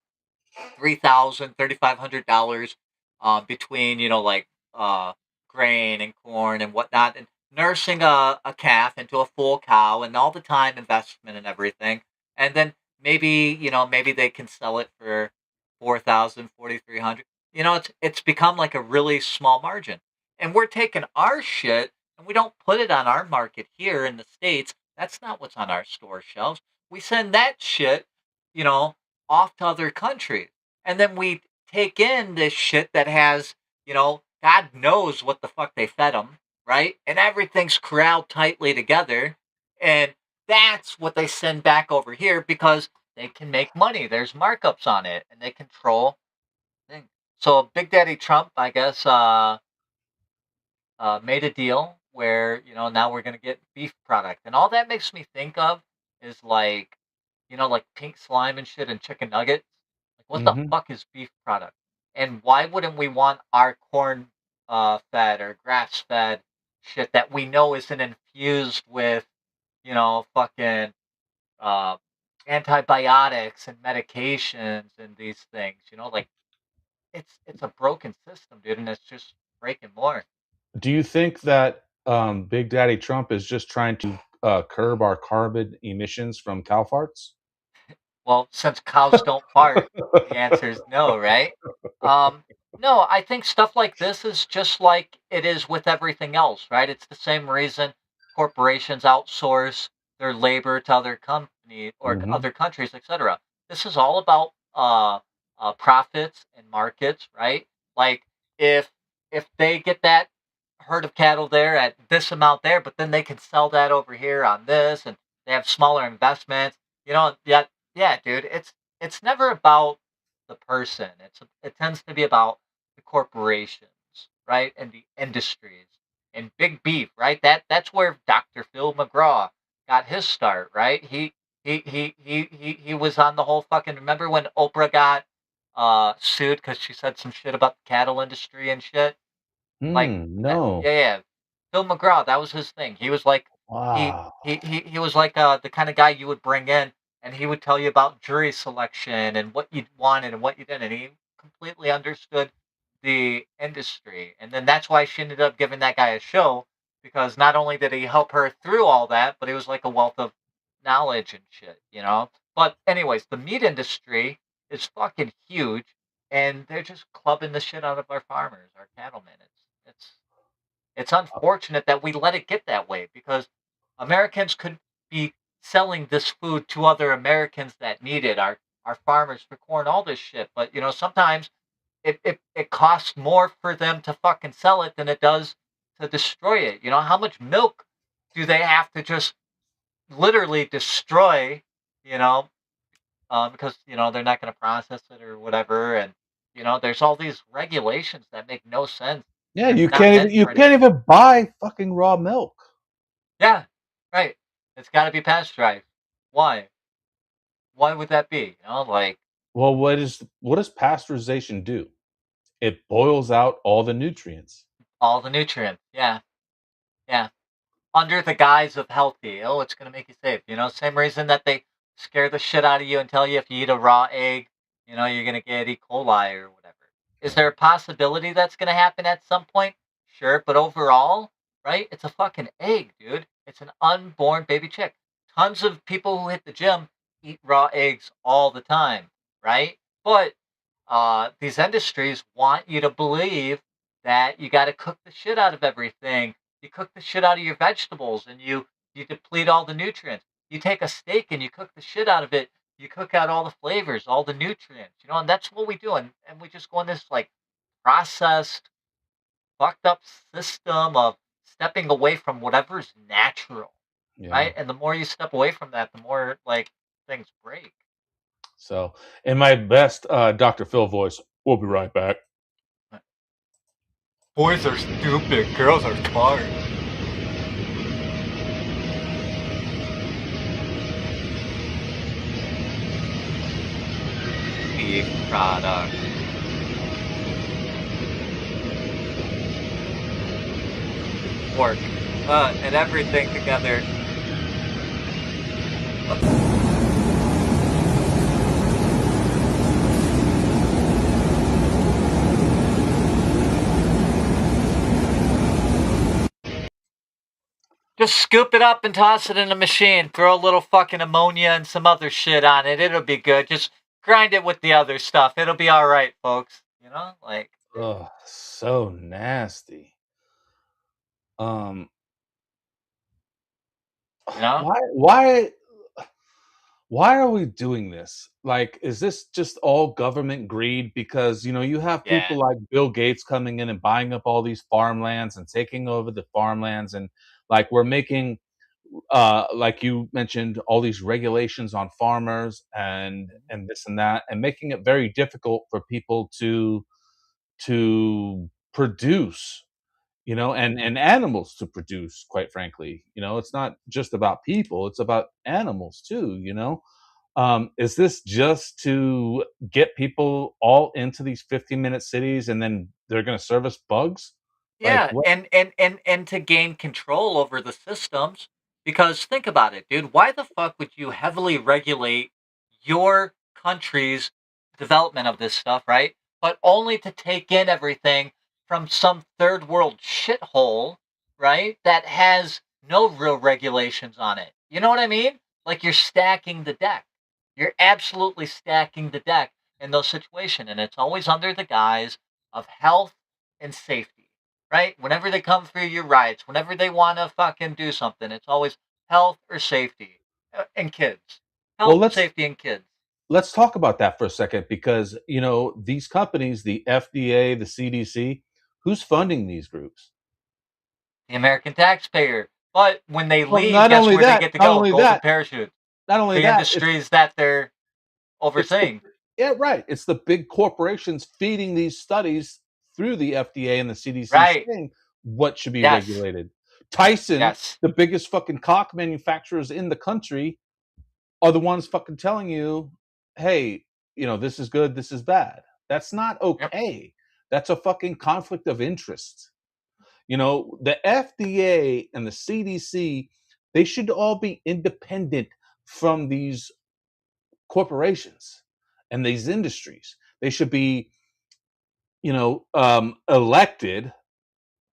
3,000, $3,500 between like uh, grain and corn and whatnot, and nursing a calf into a full cow, and all the time investment and everything, and then maybe they can sell it for 4,000, 4,300. It's become like a really small margin, and we're taking our shit and we don't put it on our market here in the states. That's not what's on our store shelves. We send that shit, you know, off to other countries, and then we take in this shit that has, God knows what the fuck they fed them, right? And everything's corralled tightly together, and that's what they send back over here because they can make money. There's markups on it, and they control things. So Big Daddy Trump, I guess, made a deal where now we're gonna get beef product, and all that makes me think of is like, like pink slime and shit and chicken nuggets. Like, what the Hmm. fuck is beef product? And why wouldn't we want our corn fed or grass fed shit that we know isn't infused with fucking uh, antibiotics and medications and these things? Like it's a broken system, dude, and it's just breaking more. Do you think that Big Daddy Trump is just trying to curb our carbon emissions from cow farts? Well, since cows don't fart, the answer is no, right? Um, no, I think stuff like this is just like it is with everything else, right? It's the same reason corporations outsource their labor to other companies or to Hmm. other countries, etc. This is all about profits and markets, right? Like if if they get that herd of cattle there at this amount there, but then they can sell that over here on this, and they have smaller investments. Yeah, yeah, dude. It's never about the person. It tends to be about the corporations, right, and the industries and big beef, right. That's where Dr. Phil McGraw got his start, right. He was on the whole fucking. Remember when Oprah got sued because she said some shit about the cattle industry and shit. Like that, No. yeah, yeah. Phil McGraw, that was his thing. He was like Wow. he was like the kind of guy you would bring in, and he would tell you about jury selection and what you wanted and what you didn't. And he completely understood the industry, and then that's why she ended up giving that guy a show because not only did he help her through all that, but he was like a wealth of knowledge and shit, you know. But anyways, the meat industry is fucking huge, and they're just clubbing the shit out of our farmers, our cattlemen. It's unfortunate that we let it get that way because Americans could be selling this food to other Americans that need it, our farmers for corn, all this shit. But you know, sometimes it costs more for them to fucking sell it than it does to destroy it. You know, how much milk do they have to just literally destroy, you know, because, you know, they're not going to process it or whatever. And, you know, there's all these regulations that make no sense. Yeah, And it's not meant you for can't anything. even buy fucking raw milk. Yeah, right. It's got to be pasteurized. Why? Why would that be? You know, like Well, what does pasteurization do? It boils out all the nutrients. all the nutrients. Yeah, yeah. Under the guise of healthy. Oh, it's going to make you safe. You know, same reason that they scare the shit out of you and tell you if you eat a raw egg, you know, you're going to get E. coli or whatever. Is there a possibility that's going to happen at some point? Sure, but overall, right? It's a fucking egg, dude. It's an unborn baby chick. Tons of people who hit the gym eat raw eggs all the time, right? But these industries want you to believe that you got to cook the shit out of everything. You cook the shit out of your vegetables and you deplete all the nutrients. You take a steak and you cook the shit out of it. You cook out all the flavors, all the nutrients, you know, and that's what we do. And we just go in this like processed, fucked up system of stepping away from whatever's natural, Yeah. right? And the more you step away from that, the more like things break. So, in my best Dr. Phil voice, we'll be right back. Boys are stupid, girls are smart. Beef product. Pork. And everything together. Just scoop it up and toss it in a machine. Throw a little fucking ammonia and some other shit on it. It'll be good. Just grind it with the other stuff. It'll be all right, folks. You know, like Oh, so nasty. Um, you know. why are we doing this? Like, is this just all government greed? Because, you know, you have Yeah. people like Bill Gates coming in and buying up all these farmlands and taking over the farmlands. And like, we're making, like you mentioned, all these regulations on farmers and this and that, and making it very difficult for people to produce, you know, and animals to produce, quite frankly. You know, it's not just about people, it's about animals too, you know. Is this just to get people all into these 15-minute cities and then they're going to serve us bugs? Like Yeah, what? and to gain control over the systems. Because think about it, dude. Why the fuck would you heavily regulate your country's development of this stuff, right? But only to take in everything from some third world shithole, right? That has no real regulations on it. You know what I mean? Like you're stacking the deck. You're absolutely stacking the deck in those situations, and it's always under the guise of health and safety, right? Whenever they come for your rights, whenever they want to fucking do something, it's always health or safety and kids. Well, Health, safety, and kids. let's talk about that for a second, because, you know, these companies, the FDA, the CDC, who's funding these groups? The American taxpayer. But when they Well, leave, guess where they get to not go? only Golden that, parachute. not only The that, industries that they're it's the overseeing. yeah, right. It's the big corporations feeding these studies through the FDA and the CDC, Right. saying what should be Yes. regulated. Tyson, Yes. the biggest fucking cock manufacturers in the country, are the ones fucking telling you, hey, you know, this is good, this is bad. That's not Yep. okay. That's a fucking conflict of interest. You know, the FDA and the CDC, they should all be independent from these corporations and these industries. They should be, you know, elected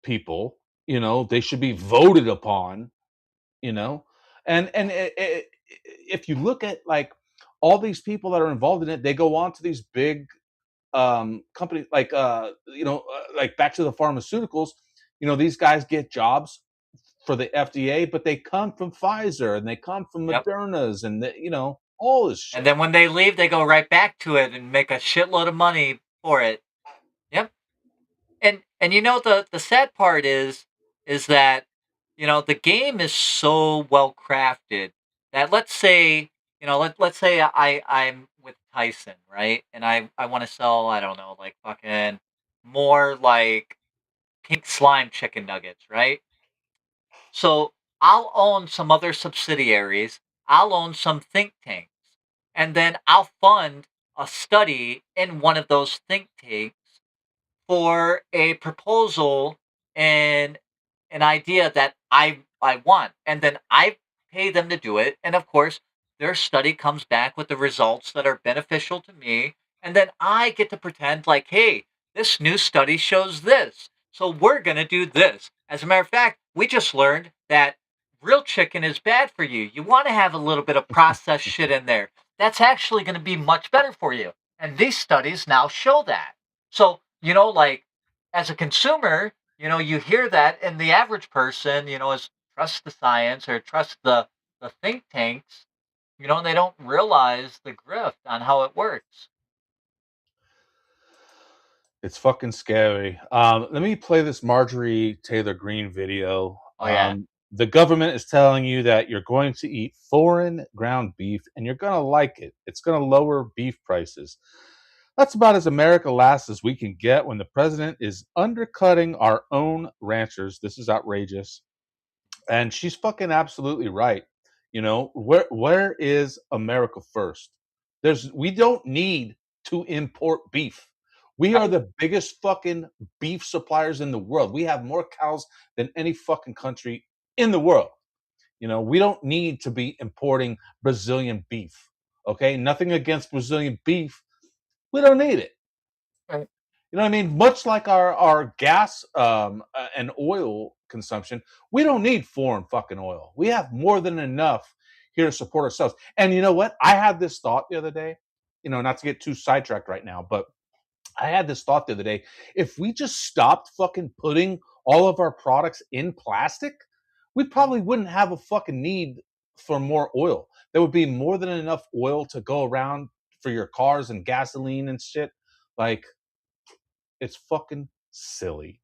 people. You know, they should be voted upon. You know, and if you look at like all these people that are involved in it, they go on to these big companies like like back to the pharmaceuticals. These guys get jobs for the FDA, but they come from Pfizer and they come from Yep. Moderna's and all this shit. And then when they leave, they go right back to it and make a shitload of money for it. Yep. And the sad part is that the game is so well crafted that let's say let's say I'm with Tyson, right, and I want to sell, I don't know, like fucking more like pink slime chicken nuggets, right? So I'll own some other subsidiaries, I'll own some think tanks, and then I'll fund a study in one of those think tanks for a proposal and an idea that I want, and then I pay them to do it, and of course their study comes back with the results that are beneficial to me, and then I get to pretend like, hey, this new study shows this, so we're going to do this. As a matter of fact, we just learned that real chicken is bad for you. You want to have a little bit of processed shit in there. That's actually going to be much better for you, and these studies now show that. So, like, as a consumer, you hear that, and the average person, is trust the science or trust the think tanks, and they don't realize the grift on how it works. It's fucking scary. Let me play this Marjorie Taylor Greene video. Oh, yeah. The government is telling you that you're going to eat foreign ground beef and you're going to like it. It's going to lower beef prices. That's about as America last as we can get when the president is undercutting our own ranchers. This is outrageous. And she's fucking absolutely right. Where is America first? We don't need to import beef. We are the biggest fucking beef suppliers in the world. We have more cows than any fucking country in the world. We don't need to be importing Brazilian beef. Okay? Nothing against Brazilian beef. We don't need it. Right. You know what I mean? Much like our gas and oil consumption, we don't need foreign fucking oil. We have more than enough here to support ourselves. And you know what? I had this thought the other day, not to get too sidetracked right now, but I had this thought the other day. If we just stopped fucking putting all of our products in plastic, we probably wouldn't have a fucking need for more oil. There would be more than enough oil to go around for your cars and gasoline and shit. Like, it's fucking silly.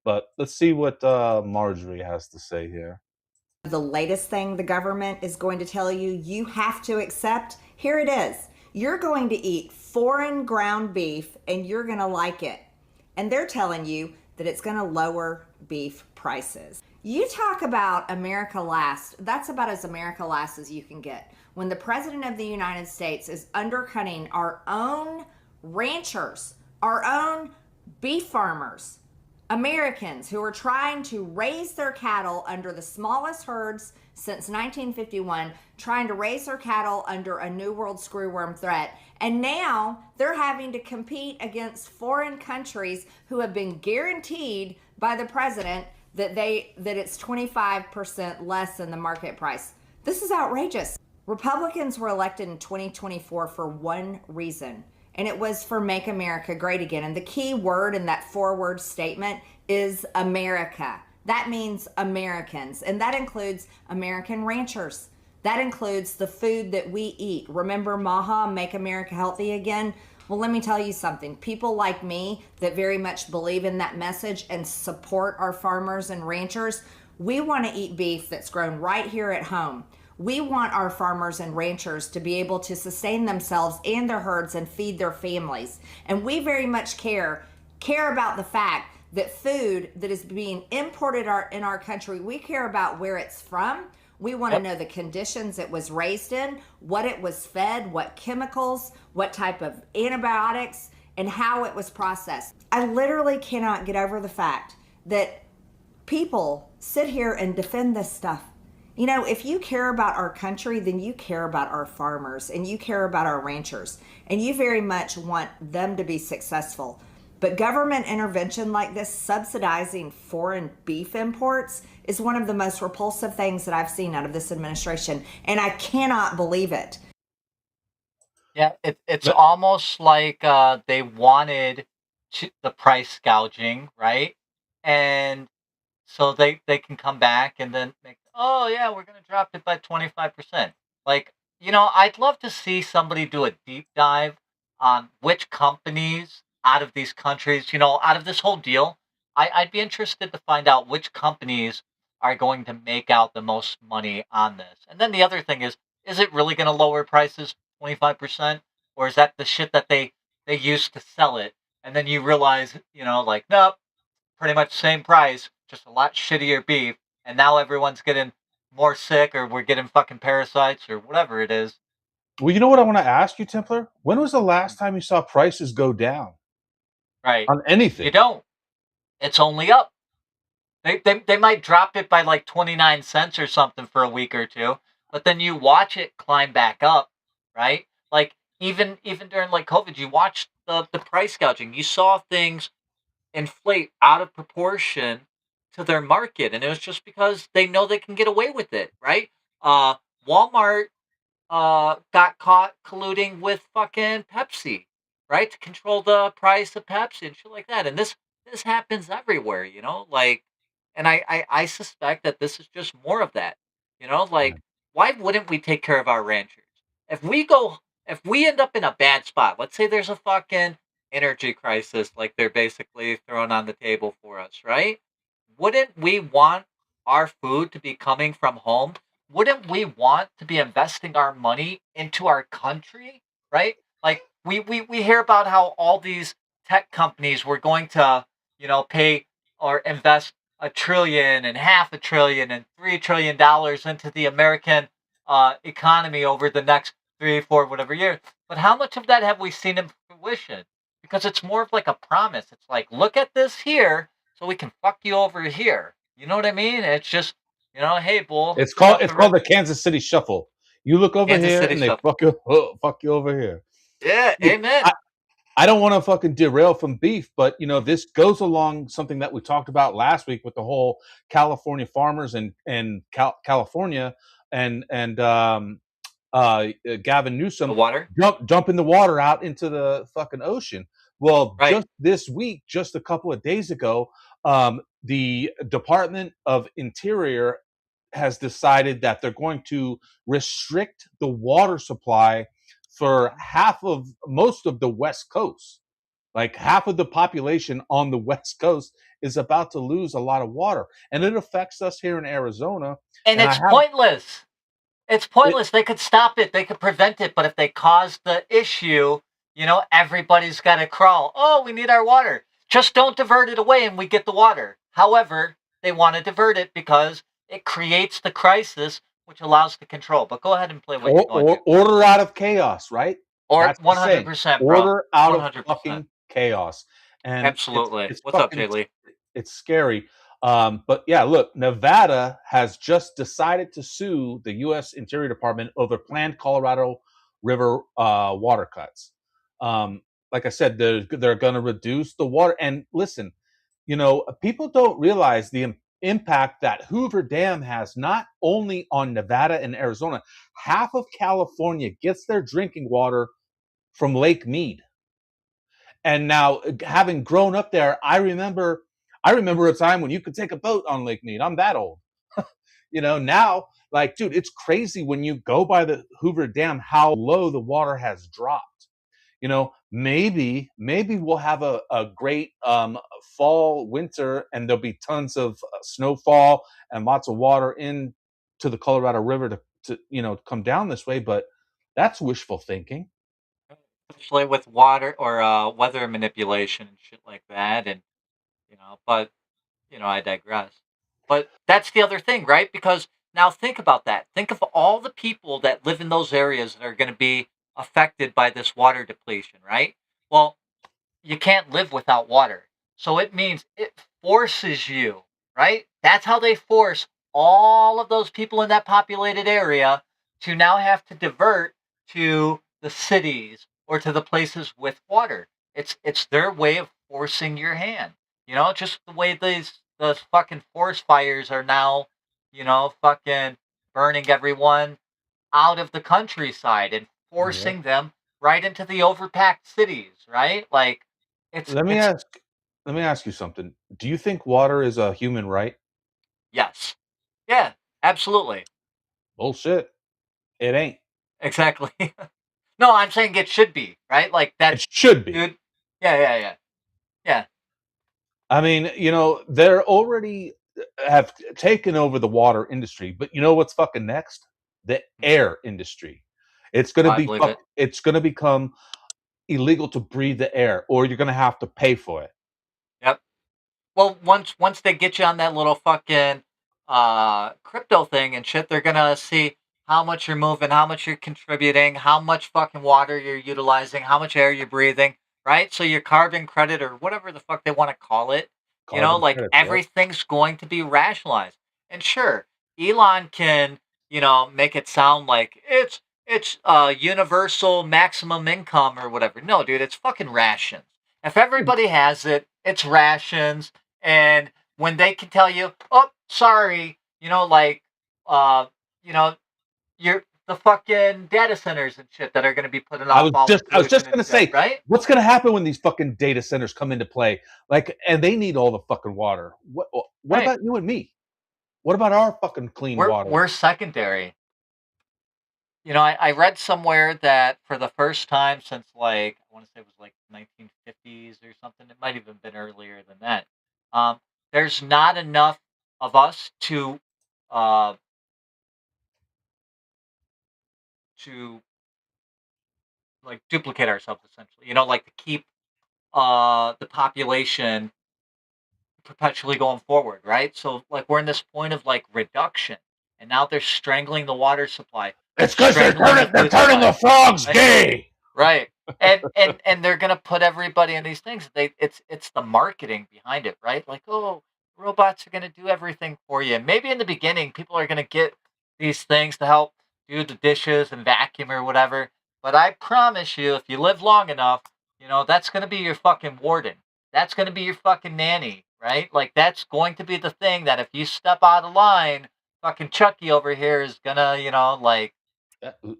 But let's see what Marjorie has to say here. The latest thing the government is going to tell you you have to accept, here it is. You're going to eat foreign ground beef and you're going to like it. And they're telling you that it's going to lower beef prices. You talk about America last. That's about as America last as you can get. When the President of the United States is undercutting our own ranchers, our own beef farmers, Americans who are trying to raise their cattle under the smallest herds since 1951, trying to raise their cattle under a New World screwworm threat. And now they're having to compete against foreign countries who have been guaranteed by the president that it's 25% less than the market price. This is outrageous. Republicans were elected in 2024 for one reason, and it was for Make America Great Again. And the key word in that 4-word statement is America. That means Americans, and that includes American ranchers. That includes the food that we eat. Remember MAHA, Make America Healthy Again? Well, let me tell you something. People like me that very much believe in that message and support our farmers and ranchers, we want to eat beef that's grown right here at home. We want our farmers and ranchers to be able to sustain themselves and their herds and feed their families. And we very much care about the fact that food that is being imported in our country, we care about where it's from. We want to know the conditions it was raised in, what it was fed, what chemicals, what type of antibiotics, and how it was processed. I literally cannot get over the fact that people sit here and defend this stuff. If you care about our country, then you care about our farmers and you care about our ranchers and you very much want them to be successful. But government intervention like this, subsidizing foreign beef imports, is one of the most repulsive things that I've seen out of this administration. And I cannot believe it. Yeah, it's almost like they wanted the price gouging, right? And so they can come back and then make, oh yeah, we're going to drop it by 25%. Like, I'd love to see somebody do a deep dive on which companies out of these countries, out of this whole deal. I'd be interested to find out which companies are going to make out the most money on this. And then the other thing is it really going to lower prices 25%? Or is that the shit that they used to sell it? And then you realize, like, nope, pretty much same price, just a lot shittier beef, and now everyone's getting more sick, or we're getting fucking parasites, or whatever it is. Well, you know what I want to ask you, Templar? When was the last time you saw prices go down Right. on You anything? don't. It's only up. They might drop it by like 29 cents or something for a week or two, but then you watch it climb back up, right? Like even during like COVID, you watched the price gouging. You saw things inflate out of proportion to their market, and it was just because they know they can get away with it, right? Walmart got caught colluding with fucking Pepsi, right, to control the price of Pepsi and shit like that. And this happens everywhere, like, and I suspect that this is just more of that, like, why wouldn't we take care of our ranchers? If we go, if we end up in a bad spot, let's say there's a fucking energy crisis, like they're basically throwing on the table for us, right? Wouldn't we want our food to be coming from home? Wouldn't we want to be investing our money into our country, right? Like we hear about how all these tech companies were going to, pay or invest a trillion and half a trillion and $3 trillion into the American economy over the next 3, 4, whatever years. But how much of that have we seen in fruition? Because it's more of like a promise. It's like, look at this here, so we can fuck you over here. You know what I mean? It's just, hey, bull, It's here's called the it's called the Kansas City Shuffle. You look over Kansas here City and they stuff. fuck you over here. Yeah, Look, amen. I don't want to fucking derail from beef, but this goes along something that we talked about last week with the whole California farmers and California and Gavin The Newsom water, dumping the water out into the fucking ocean. Well, right? just this week, just a couple of days ago, the Department of Interior has decided that they're going to restrict the water supply for most of the West Coast. Like half of the population on the West Coast is about to lose a lot of water, and it affects us here in Arizona. And And I it's have pointless. It's it, pointless. They could stop it. They could prevent it. But if they cause the issue, everybody's got to crawl. Oh, we need our water. Just don't divert it away and we get the water. However, they want to divert it because it creates the crisis, which allows the control. But go ahead and play what you're going to. order out of chaos, right? Or That's the saying. 100%, bro. Order out of 100%. fucking chaos, and Absolutely. it's What's up, fucking Jay Lee? it's scary. But yeah, look, Nevada has just decided to sue the U.S. Interior Department over planned Colorado River water cuts. Like I said, they're going to reduce the water. And listen, people don't realize the impact that Hoover Dam has not only on Nevada and Arizona. Half of California gets their drinking water from Lake Mead. And now, having grown up there, I remember a time when you could take a boat on Lake Mead. I'm that old. Now, like, dude, it's crazy when you go by the Hoover Dam how low the water has dropped. Maybe we'll have a great fall, winter, and there'll be tons of snowfall and lots of water in to the Colorado River to come down this way. But that's wishful thinking. Especially with water or weather manipulation and shit like that. And, but I digress. But that's the other thing, right? Because now think about that. Think of all the people that live in those areas that are going to be affected by this water depletion, right? Well, you can't live without water. So it means it forces you, right? That's how they force all of those people in that populated area to now have to divert to the cities or to the places with water. It's their way of forcing your hand. Just the way those fucking forest fires are now, fucking burning everyone out of the countryside and Yeah. forcing them right into the overpacked cities, right? Like it's Let me it's ask. Let me ask you something. Do you think water is a human right? yes. Yeah, absolutely. Bullshit. It ain't. Exactly. No, I'm saying it should be, right? Like It that's should be. dude. Yeah, yeah, yeah. Yeah. I mean, they're already have taken over the water industry, but you know what's fucking next? The air industry. It's gonna I be believe fuck. it. It's gonna become illegal to breathe the air, or you're gonna have to pay for it. Yep. Well, once they get you on that little fucking crypto thing and shit, they're gonna see how much you're moving, how much you're contributing, how much fucking water you're utilizing, how much air you're breathing, right? So your carbon credit or whatever the fuck they want to call it, Carbon like credits. Yep. everything's going to be rationalized. And sure, Elon can, make it sound like it's universal maximum income or whatever. No, dude, it's fucking rations. If everybody has it, it's rations. And when they can tell you, oh, sorry, uh, you know, you're the fucking data centers and shit that are going to be putting I off was all the just I was pollution just and gonna shit, say, right? what's gonna happen when these fucking data centers come into play? Like, and they need all the fucking water. What Right. about you and me? What about our fucking clean water? We're secondary. I read somewhere that for the first time since like I want to say it was like 1950s or something. It might even been earlier than that. Um, there's not enough of us uh, to like duplicate ourselves essentially. Like to keep the population perpetually going forward, right? So like we're in this point of like reduction, and now they're strangling the water supply, It's because strangling the they're food turning the supply, frogs right? gay. Right. And they're gonna put everybody in these things. It's the marketing behind it, right? Like, oh, robots are gonna do everything for you. And maybe in the beginning, people are gonna get these things to help do the dishes and vacuum or whatever. But I promise you, if you live long enough, that's gonna be your fucking warden. That's gonna be your fucking nanny, right? Like that's going to be the thing that if you step out of line, fucking Chucky over here is gonna, like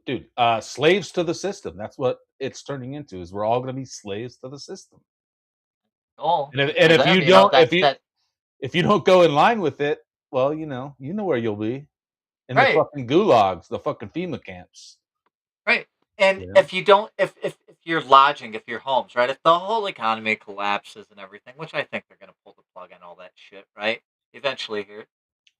Dude, slaves to the system. That's what it's turning into. Is we're all gonna be slaves to the system. oh, And for if them, you don't, that's that if you don't go in line with it, well, you know where you'll be in the right. fucking gulags, the fucking FEMA camps. Right. And You know, if you don't, if you're lodging, if your homes, right, if the whole economy collapses and everything, which I think they're going to pull the plug on all that shit, right? Eventually here.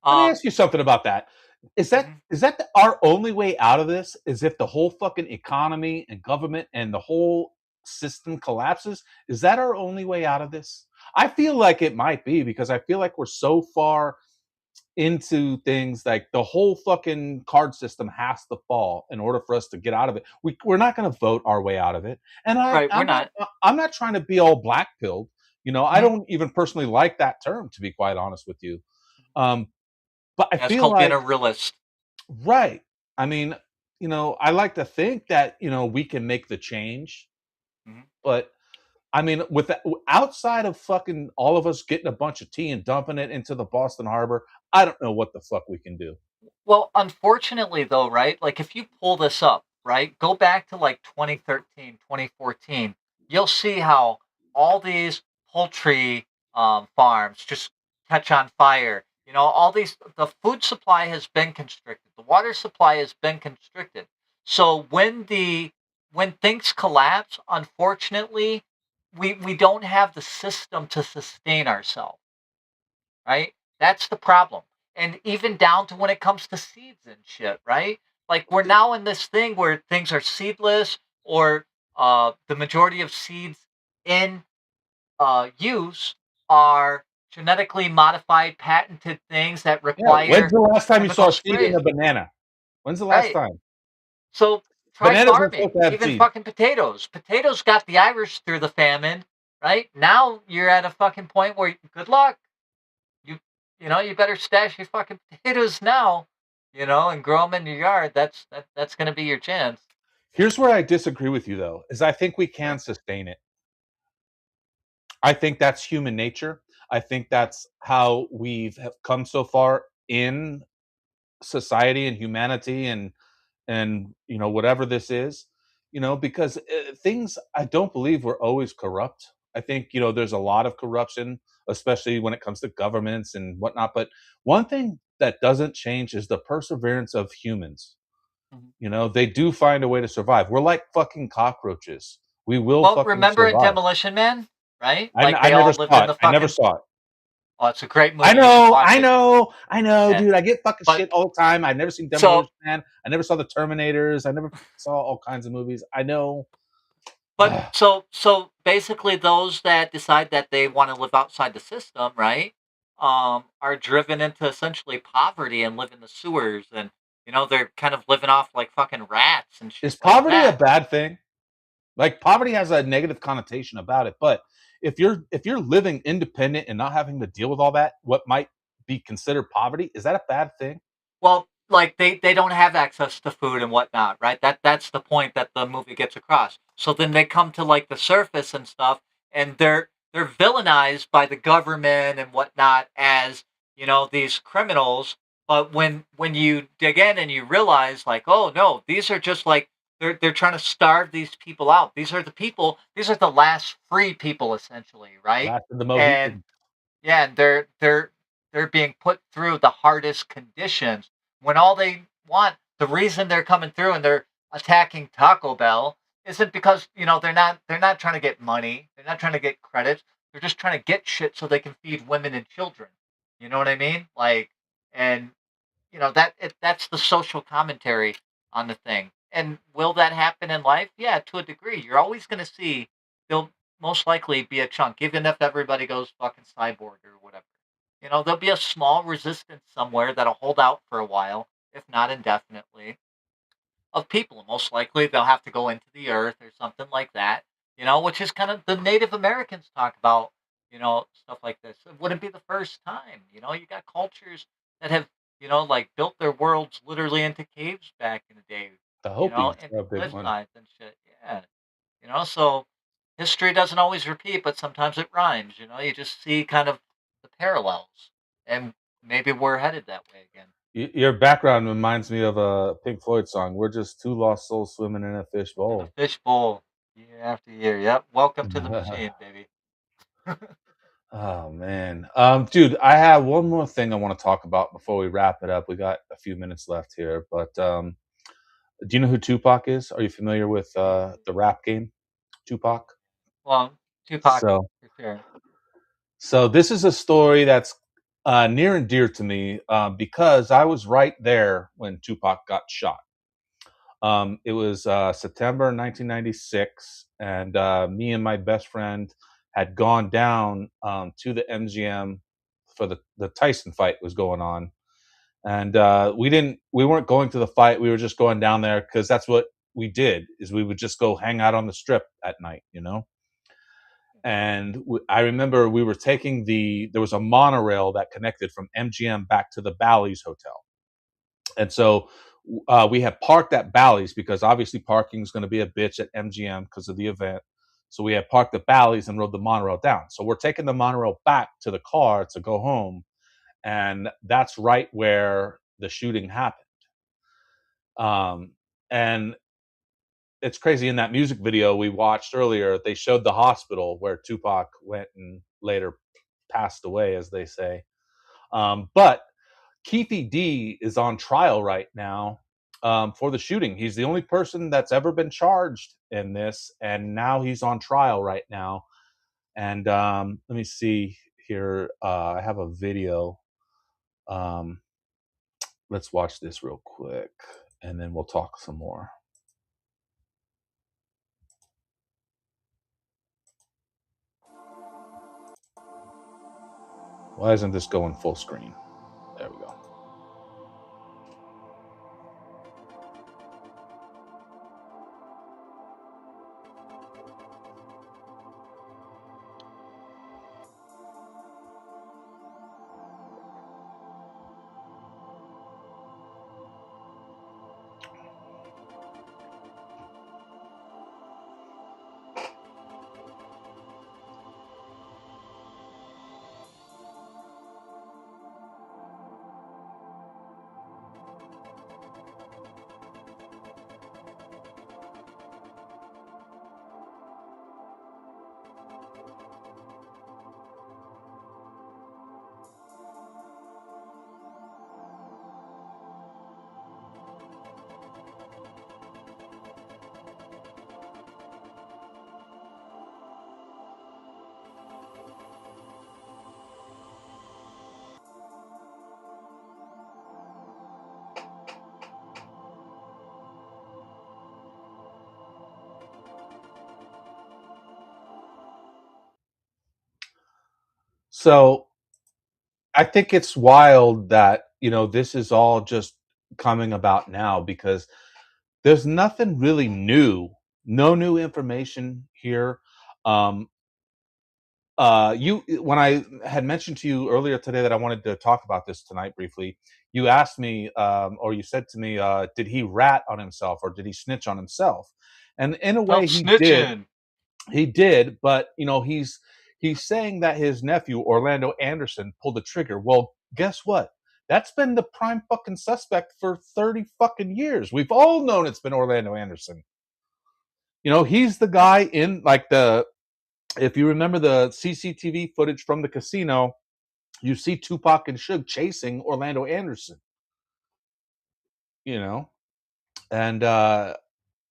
let me Um, ask you something about that. mhm. Is that our only way out of this? Is if the whole fucking economy and government and the whole system collapses? Is that our only way out of this? I feel like it might be because I feel like we're so far into things like the whole fucking card system has to fall in order for us to get out of it. We're not going to vote our way out of it. And Right. We're not. I'm not trying to be all black pilled. I Mhm. don't even personally like that term, to be quite honest with you. Um, but I That's feel called being like a realist. right. I mean, I like to think that we can make the change, Mhm. but I mean, outside of fucking all of us getting a bunch of tea and dumping it into the Boston Harbor, I don't know what the fuck we can do. Well, unfortunately, though, right? Like, if you pull this up, right, go back to like 2013, 2014, you'll see how all these poultry farms just catch on fire. All the food supply has been constricted, the water supply has been constricted. So when things collapse, unfortunately, we don't have the system to sustain ourselves, right? That's the problem. And even down to when it comes to seeds and shit, right? Like we're now in this thing where things are seedless or the majority of seeds in use are genetically modified, patented things that Yeah, when's require the last time you saw chemical a seed in sprays, a banana? When's the last right? time? So try Bananas are supposed farming, to have even seeds. fucking potatoes. Potatoes got the Irish through the famine, right? Now you're at a fucking point where good luck. You you better stash your fucking potatoes now, and grow them in your yard. That's gonna be your chance. Here's where I disagree with you, though, is I think we can Sure. sustain it. I think that's human nature. I think that's how we've have come so far in society and humanity and whatever this is, because things I don't believe were always corrupt. I think there's a lot of corruption, especially when it comes to governments and whatnot. But one thing that doesn't change is the perseverance of humans. Mhm. They do find a way to survive. We're like fucking cockroaches. We will Well, fucking remember in survive. Demolition Man, right? I, n- Like I they never all lived saw in it. the I never fucking. saw it. Oh, it's a great I movie. You should know, watch I it. know, I know, Yeah. dude. I get fucking But shit all the time. I never seen so, Demolition Man. I never saw the Terminators. I never saw all kinds of movies. I know. so basically, those that decide that they want to live outside the system, right, are driven into essentially poverty and live in the sewers, and they're kind of living off like fucking rats and Is shit like poverty a that. bad thing? Like poverty has a negative connotation about it, but if you're living independent and not having to deal with all that, what might be considered poverty, is that a bad thing? Well, like they don't have access to food and whatnot, right? That's the point that the movie gets across. So then they come to like the surface and stuff, and they're villainized by the government and whatnot as these criminals. But when you dig in and you realize like, oh no, these are just like they're trying to starve these people out. These are the people. These are the last free people essentially, right? Last of the And Mohicans. yeah, and they're being put through the hardest conditions when all they want, the reason they're coming through and they're attacking Taco Bell isn't because, they're not trying to get money, they're not trying to get credits, they're just trying to get shit so they can feed women and children. You know what I mean? Like, and that's the social commentary on the thing. And will that happen in life? Yeah, to a degree. You're always going to see there'll most likely be a chunk, even if everybody goes fucking cyborg or whatever. There'll be a small resistance somewhere that'll hold out for a while, if not indefinitely, of people. Most likely they'll have to go into the earth or something like that, which is kind of the Native Americans talk about, stuff like this. It wouldn't be the first time. You got cultures that have, like built their worlds literally into caves back in the day, The Hopis into are a big cliff one. sides and shit. Yeah. So history doesn't always repeat, but sometimes it rhymes, you just see kind of the parallels. And maybe we're headed that way again. Your background reminds me of a Pink Floyd song. We're just two lost souls swimming in a fish In a bowl. fishbowl, year after year. Yep. Welcome to the machine, baby. Oh man, dude, I have one more thing I want to talk about before we wrap it up. We got a few minutes left here, but do you know who Tupac is? Are you familiar with the rap game, Tupac? Well, Tupac, So, for sure. so this is a story that's near and dear to me because I was right there when Tupac got shot. It was September 1996, and me and my best friend had gone down to the MGM for the Tyson fight was going on, and we weren't going to the fight. We were just going down there because that's what we did. Is we would just go hang out on the strip at night. And I remember we were taking there was a monorail that connected from MGM back to the Bally's Hotel. And so we had parked at Bally's because obviously parking is going to be a bitch at MGM because of the event. So we had parked at Bally's and rode the monorail down. So we're taking the monorail back to the car to go home. And that's right where the shooting happened. And it's crazy, in that music video we watched earlier, they showed the hospital where Tupac went and later passed away, as they say. But Keefe D is on trial right now for the shooting. He's the only person that's ever been charged in this, and now he's on trial right now. And let me see here. I have a video. Um, let's watch this real quick, and then we'll talk some more. Why isn't this going full screen? There we go. So I think it's wild that, this is all just coming about now because there's nothing really new, no new information here. Um, you when I had mentioned to you earlier today that I wanted to talk about this tonight briefly, you asked me, or you said to me, did he rat on himself or did he snitch on himself? And in a way, Stop he did. snitching. He did, but he's saying that his nephew Orlando Anderson pulled the trigger. Well, guess what? That's been the prime fucking suspect for 30 fucking years. We've all known it's been Orlando Anderson. He's the guy in like if you remember the CCTV footage from the casino, you see Tupac and Suge chasing Orlando Anderson, you know? And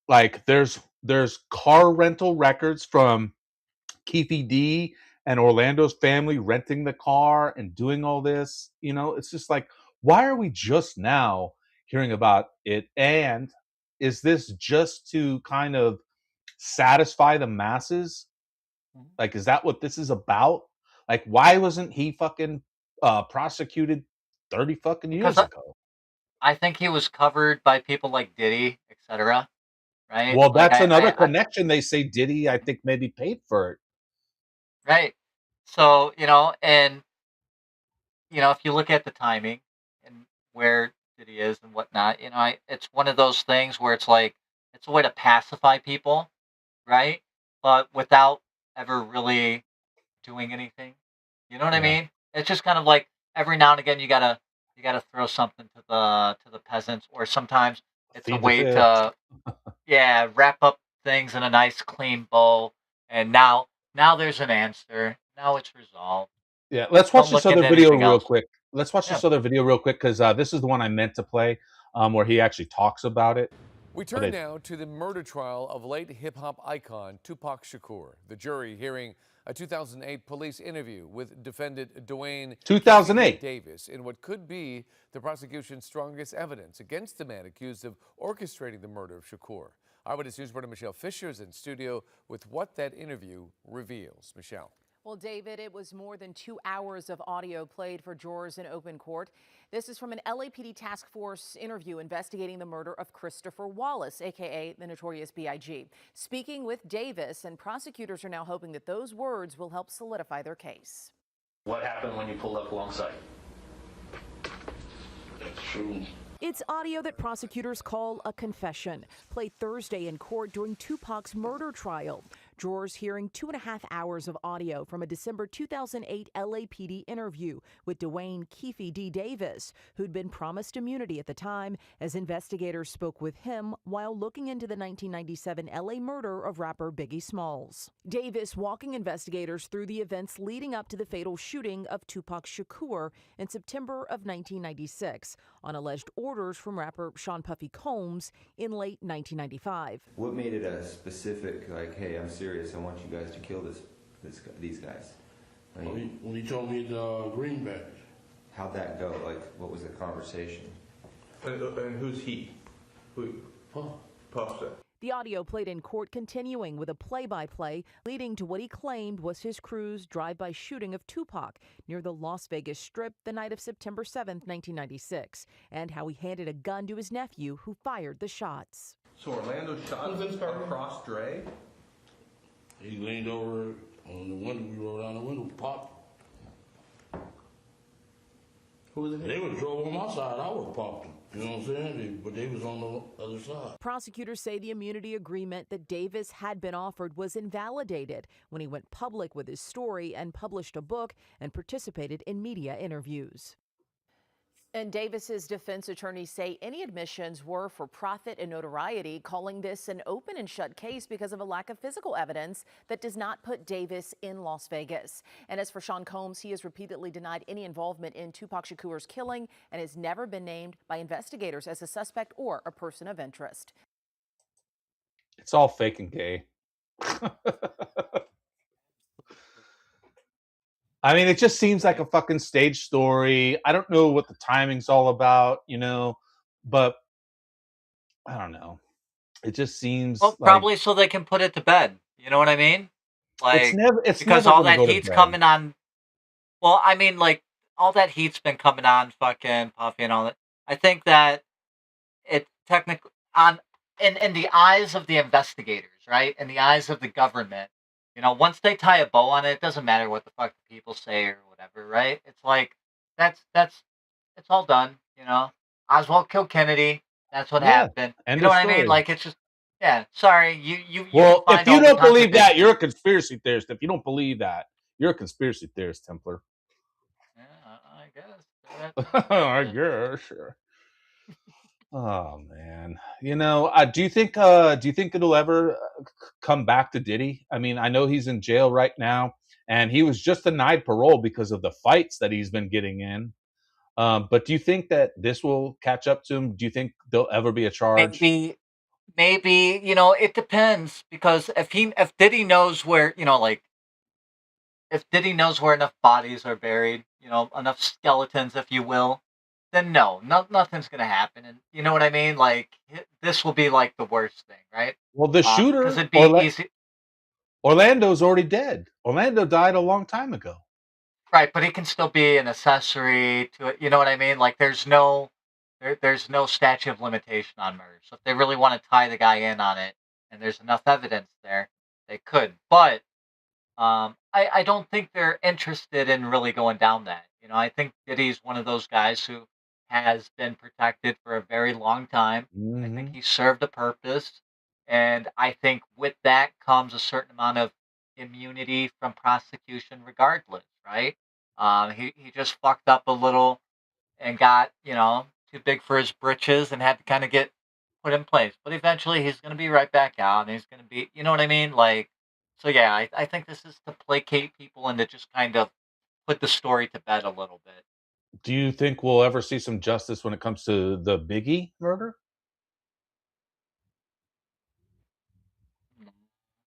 like there's car rental records from Keefe D and Orlando's family renting the car and doing all this. It's just like, why are we just now hearing about it? And is this just to kind of satisfy the masses? Like, is that what this is about? Like, why wasn't he fucking prosecuted 30 fucking Because years ago? I think he was covered by people like Diddy, etc. Right? Well, Like that's another I connection. They say Diddy, I think, maybe paid for it. right. So, and if you look at the timing and where Diddy is and whatnot, it's one of those things where it's like it's a way to pacify people, right? But without ever really doing anything. You know what I Yeah. mean? It's just kind of like every now and again you gotta throw something to the peasants, or sometimes it's a Feed the way fish. to wrap up things in a nice clean bow. And now there's an answer. Now it's resolved. Yeah, let's watch Don't this look other into video anything real else. quick. Let's watch Yeah. this other video real quick because this is the one I meant to play, where he actually talks about it. We turn now to the murder trial of late hip hop icon Tupac Shakur. The jury hearing a 2008 police interview with defendant Dwayne 2008 Davis in what could be the prosecution's strongest evidence against the man accused of orchestrating the murder of Shakur. Eyewitness News reporter Michelle Fisher is in studio with what that interview reveals. Michelle. Well, David, it was more than 2 hours of audio played for jurors in open court. This is from an LAPD task force interview investigating the murder of Christopher Wallace, a.k.a. the Notorious B.I.G. Speaking with Davis, and prosecutors are now hoping that those words will help solidify their case. What happened when you pulled up alongside? That's true. It's audio that prosecutors call a confession, played Thursday in court during Tupac's murder trial. Jurors hearing 2.5 hours of audio from a December 2008 LAPD interview with Dwayne Keefe D. Davis, who'd been promised immunity at the time as investigators spoke with him while looking into the 1997 LA murder of rapper Biggie Smalls. Davis walking investigators through the events leading up to the fatal shooting of Tupac Shakur in September of 1996 on alleged orders from rapper Sean Puffy Combs in late 1995. What made it a specific, like, hey, I'm serious, I want you guys to kill these guys? Like, When he told me the greenback. how'd that go? Like, what was the conversation? And who's he? Who? Puff said. The audio played in court continuing with a play-by-play leading to what he claimed was his crew's drive-by shooting of Tupac near the Las Vegas Strip the night of September 7th, 1996, and how he handed a gun to his nephew who fired the shots. So Orlando shot across Dre? He leaned over on the window, we rolled down the window, popped. Who was it? They would drove on my side, I would have popped them. You know what I'm saying? But they was on the other side. Prosecutors say the immunity agreement that Davis had been offered was invalidated when he went public with his story and published a book and participated in media interviews. And Davis's defense attorneys say any admissions were for profit and notoriety, calling this an open and shut case because of a lack of physical evidence that does not put Davis in Las Vegas. And as for Sean Combs, he has repeatedly denied any involvement in Tupac Shakur's killing and has never been named by investigators as a suspect or a person of interest. It's all fake and gay. I mean, it just seems like a fucking stage story. I don't know what the timing's all about, but I don't know. It just seems Well, like probably so they can put it to bed. You know what I mean? Like it's because never all gonna that go to heat's bed. coming on Well, I mean, like all that heat's been coming on fucking Puffy and all that. I think that it technically on in the eyes of the investigators, right? In the eyes of the government, once they tie a bow on it, it doesn't matter what the fuck the people say or whatever, right? It's like that's it's all done, Oswald killed Kennedy. That's what Yeah. happened. You End know of what I mean? story. Like it's just yeah. Sorry, you can Well, if find you all the don't believe that, you're contradictions. a conspiracy theorist. If you don't believe that, you're a conspiracy theorist, Templar. Yeah, I guess. I guess. Sure. Oh man, do you think it'll ever come back to Diddy? I mean, I know he's in jail right now, and he was just denied parole because of the fights that he's been getting in. But do you think that this will catch up to him? Do you think there'll ever be a charge? Maybe it depends because if Diddy knows where like if Diddy knows where enough bodies are buried, enough skeletons, if you will, then nothing's gonna happen, and you know what I mean. Like this will be like the worst thing, right? Well, the Because shooter, it'd be easy, Orlando's already dead. Orlando died a long time ago. right? But he can still be an accessory to it. You know what I mean? Like there's no statute of limitation on murder. So if they really want to tie the guy in on it, and there's enough evidence there, they could. But I don't think they're interested in really going down that. I think Diddy's one of those guys who has been protected for a very long time. I think Hmm. he served a purpose, and I think with that comes a certain amount of immunity from prosecution, regardless. Right? He just fucked up a little and got too big for his britches and had to kind of get put in place. But eventually, he's going to be right back out, and he's going to be, you know what I mean? Like, so yeah, I think this is to placate people and to just kind of put the story to bed a little bit. Do you think we'll ever see some justice when it comes to the Biggie murder?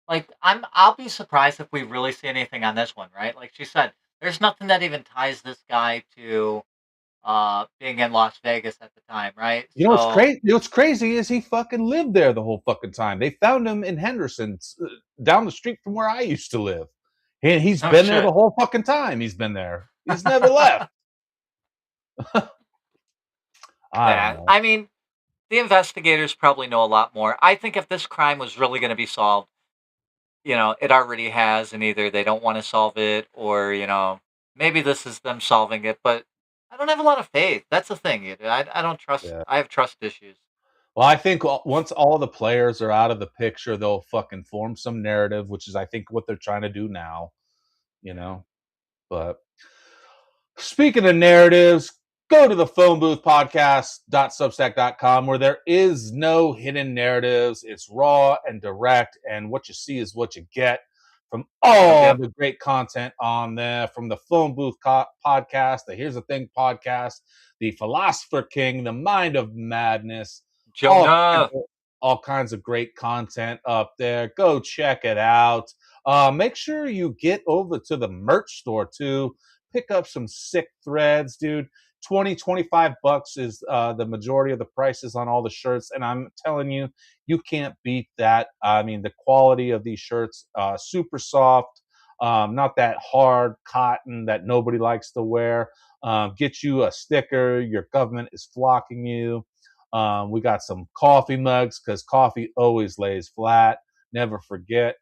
Like, I'll be surprised if we really see anything on this one, right? Like she said, there's nothing that even ties this guy to being in Las Vegas at the time, right? So What's crazy is he fucking lived there the whole fucking time. They found him in Henderson, down the street from where I used to live, and he's no been there the shit. whole fucking time. He's been there. He's never left. I don't Yeah, know. I mean, the investigators probably know a lot more. I think if this crime was really going to be solved, it already has, and either they don't want to solve it or, maybe this is them solving it, but I don't have a lot of faith. That's the thing. I don't trust, Yeah. I have trust issues. Well, I think once all the players are out of the picture, they'll fucking form some narrative, which is I think what they're trying to do now. You know, but speaking of narratives, go to the phone booth podcast.substack.com where there is no hidden narratives. It's raw and direct, and what you see is what you get from Yep, all yep. the great content on there from the phone booth podcast, the Here's the Thing podcast, the Philosopher King, the Mind of Madness, all kinds Jonah. of, all kinds of great content up there. Go check it out. Make sure you get over to the merch store too. Pick up some sick threads, dude. 25 bucks is the majority of the prices on all the shirts, and I'm telling you, you can't beat that. I mean, the quality of these shirts, super soft, not that hard cotton that nobody likes to wear. Get you a sticker. Your government is flocking you. We got some coffee mugs because coffee always lays flat. Never forget.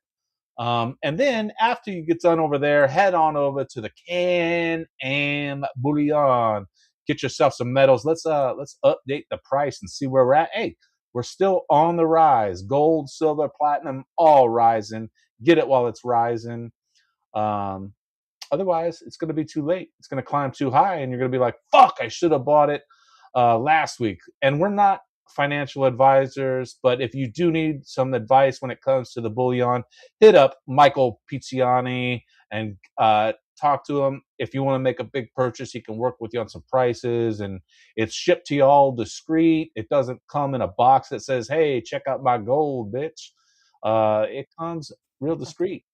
And then after you get done over there, head on over to the Can Am Bullion. Get yourself some medals. Let's update the price and see where we're at. Hey, we're still on the rise. Gold, silver, platinum, all rising. Get it while it's rising. Um, Otherwise, it's going to be too late. It's going to climb too high, and you're going to be like, "Fuck! I should have bought it last week." And we're not financial advisors, but if you do need some advice when it comes to the bullion, hit up Michael Pizziani and talk to him. If you want to make a big purchase, he can work with you on some prices, and it's shipped to you all discreet. It doesn't come in a box that says, "Hey, check out my gold, bitch." It comes real discreet.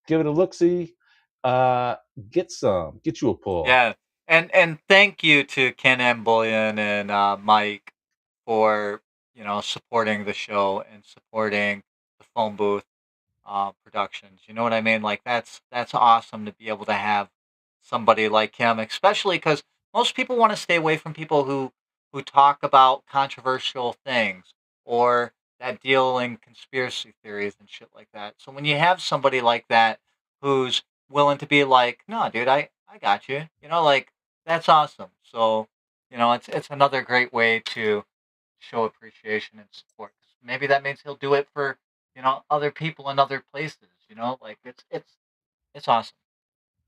Give it a look, see. Uh, get you a pull. Yeah. And thank you to Ken M. Bullion and Mike for, supporting the show and supporting the phone booth productions. You know what I mean? Like that's awesome to be able to have somebody like him, especially because most people want to stay away from people who talk about controversial things or that deal in conspiracy theories and shit like that. So when you have somebody like that who's willing to be like, no, dude, I got you, like that's awesome. So it's another great way to show appreciation and support. Maybe that means he'll do it for other people in other places. Like it's awesome.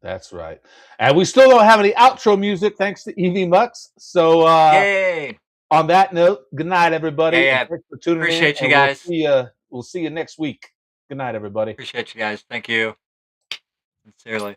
That's right. And we still don't have any outro music thanks to Evie Mux. So Yay! on that note, good night, everybody. Yeah. And thanks for tuning Appreciate in. you And guys. we'll see you next week. Good night, everybody. Appreciate you guys. Thank you. Sincerely.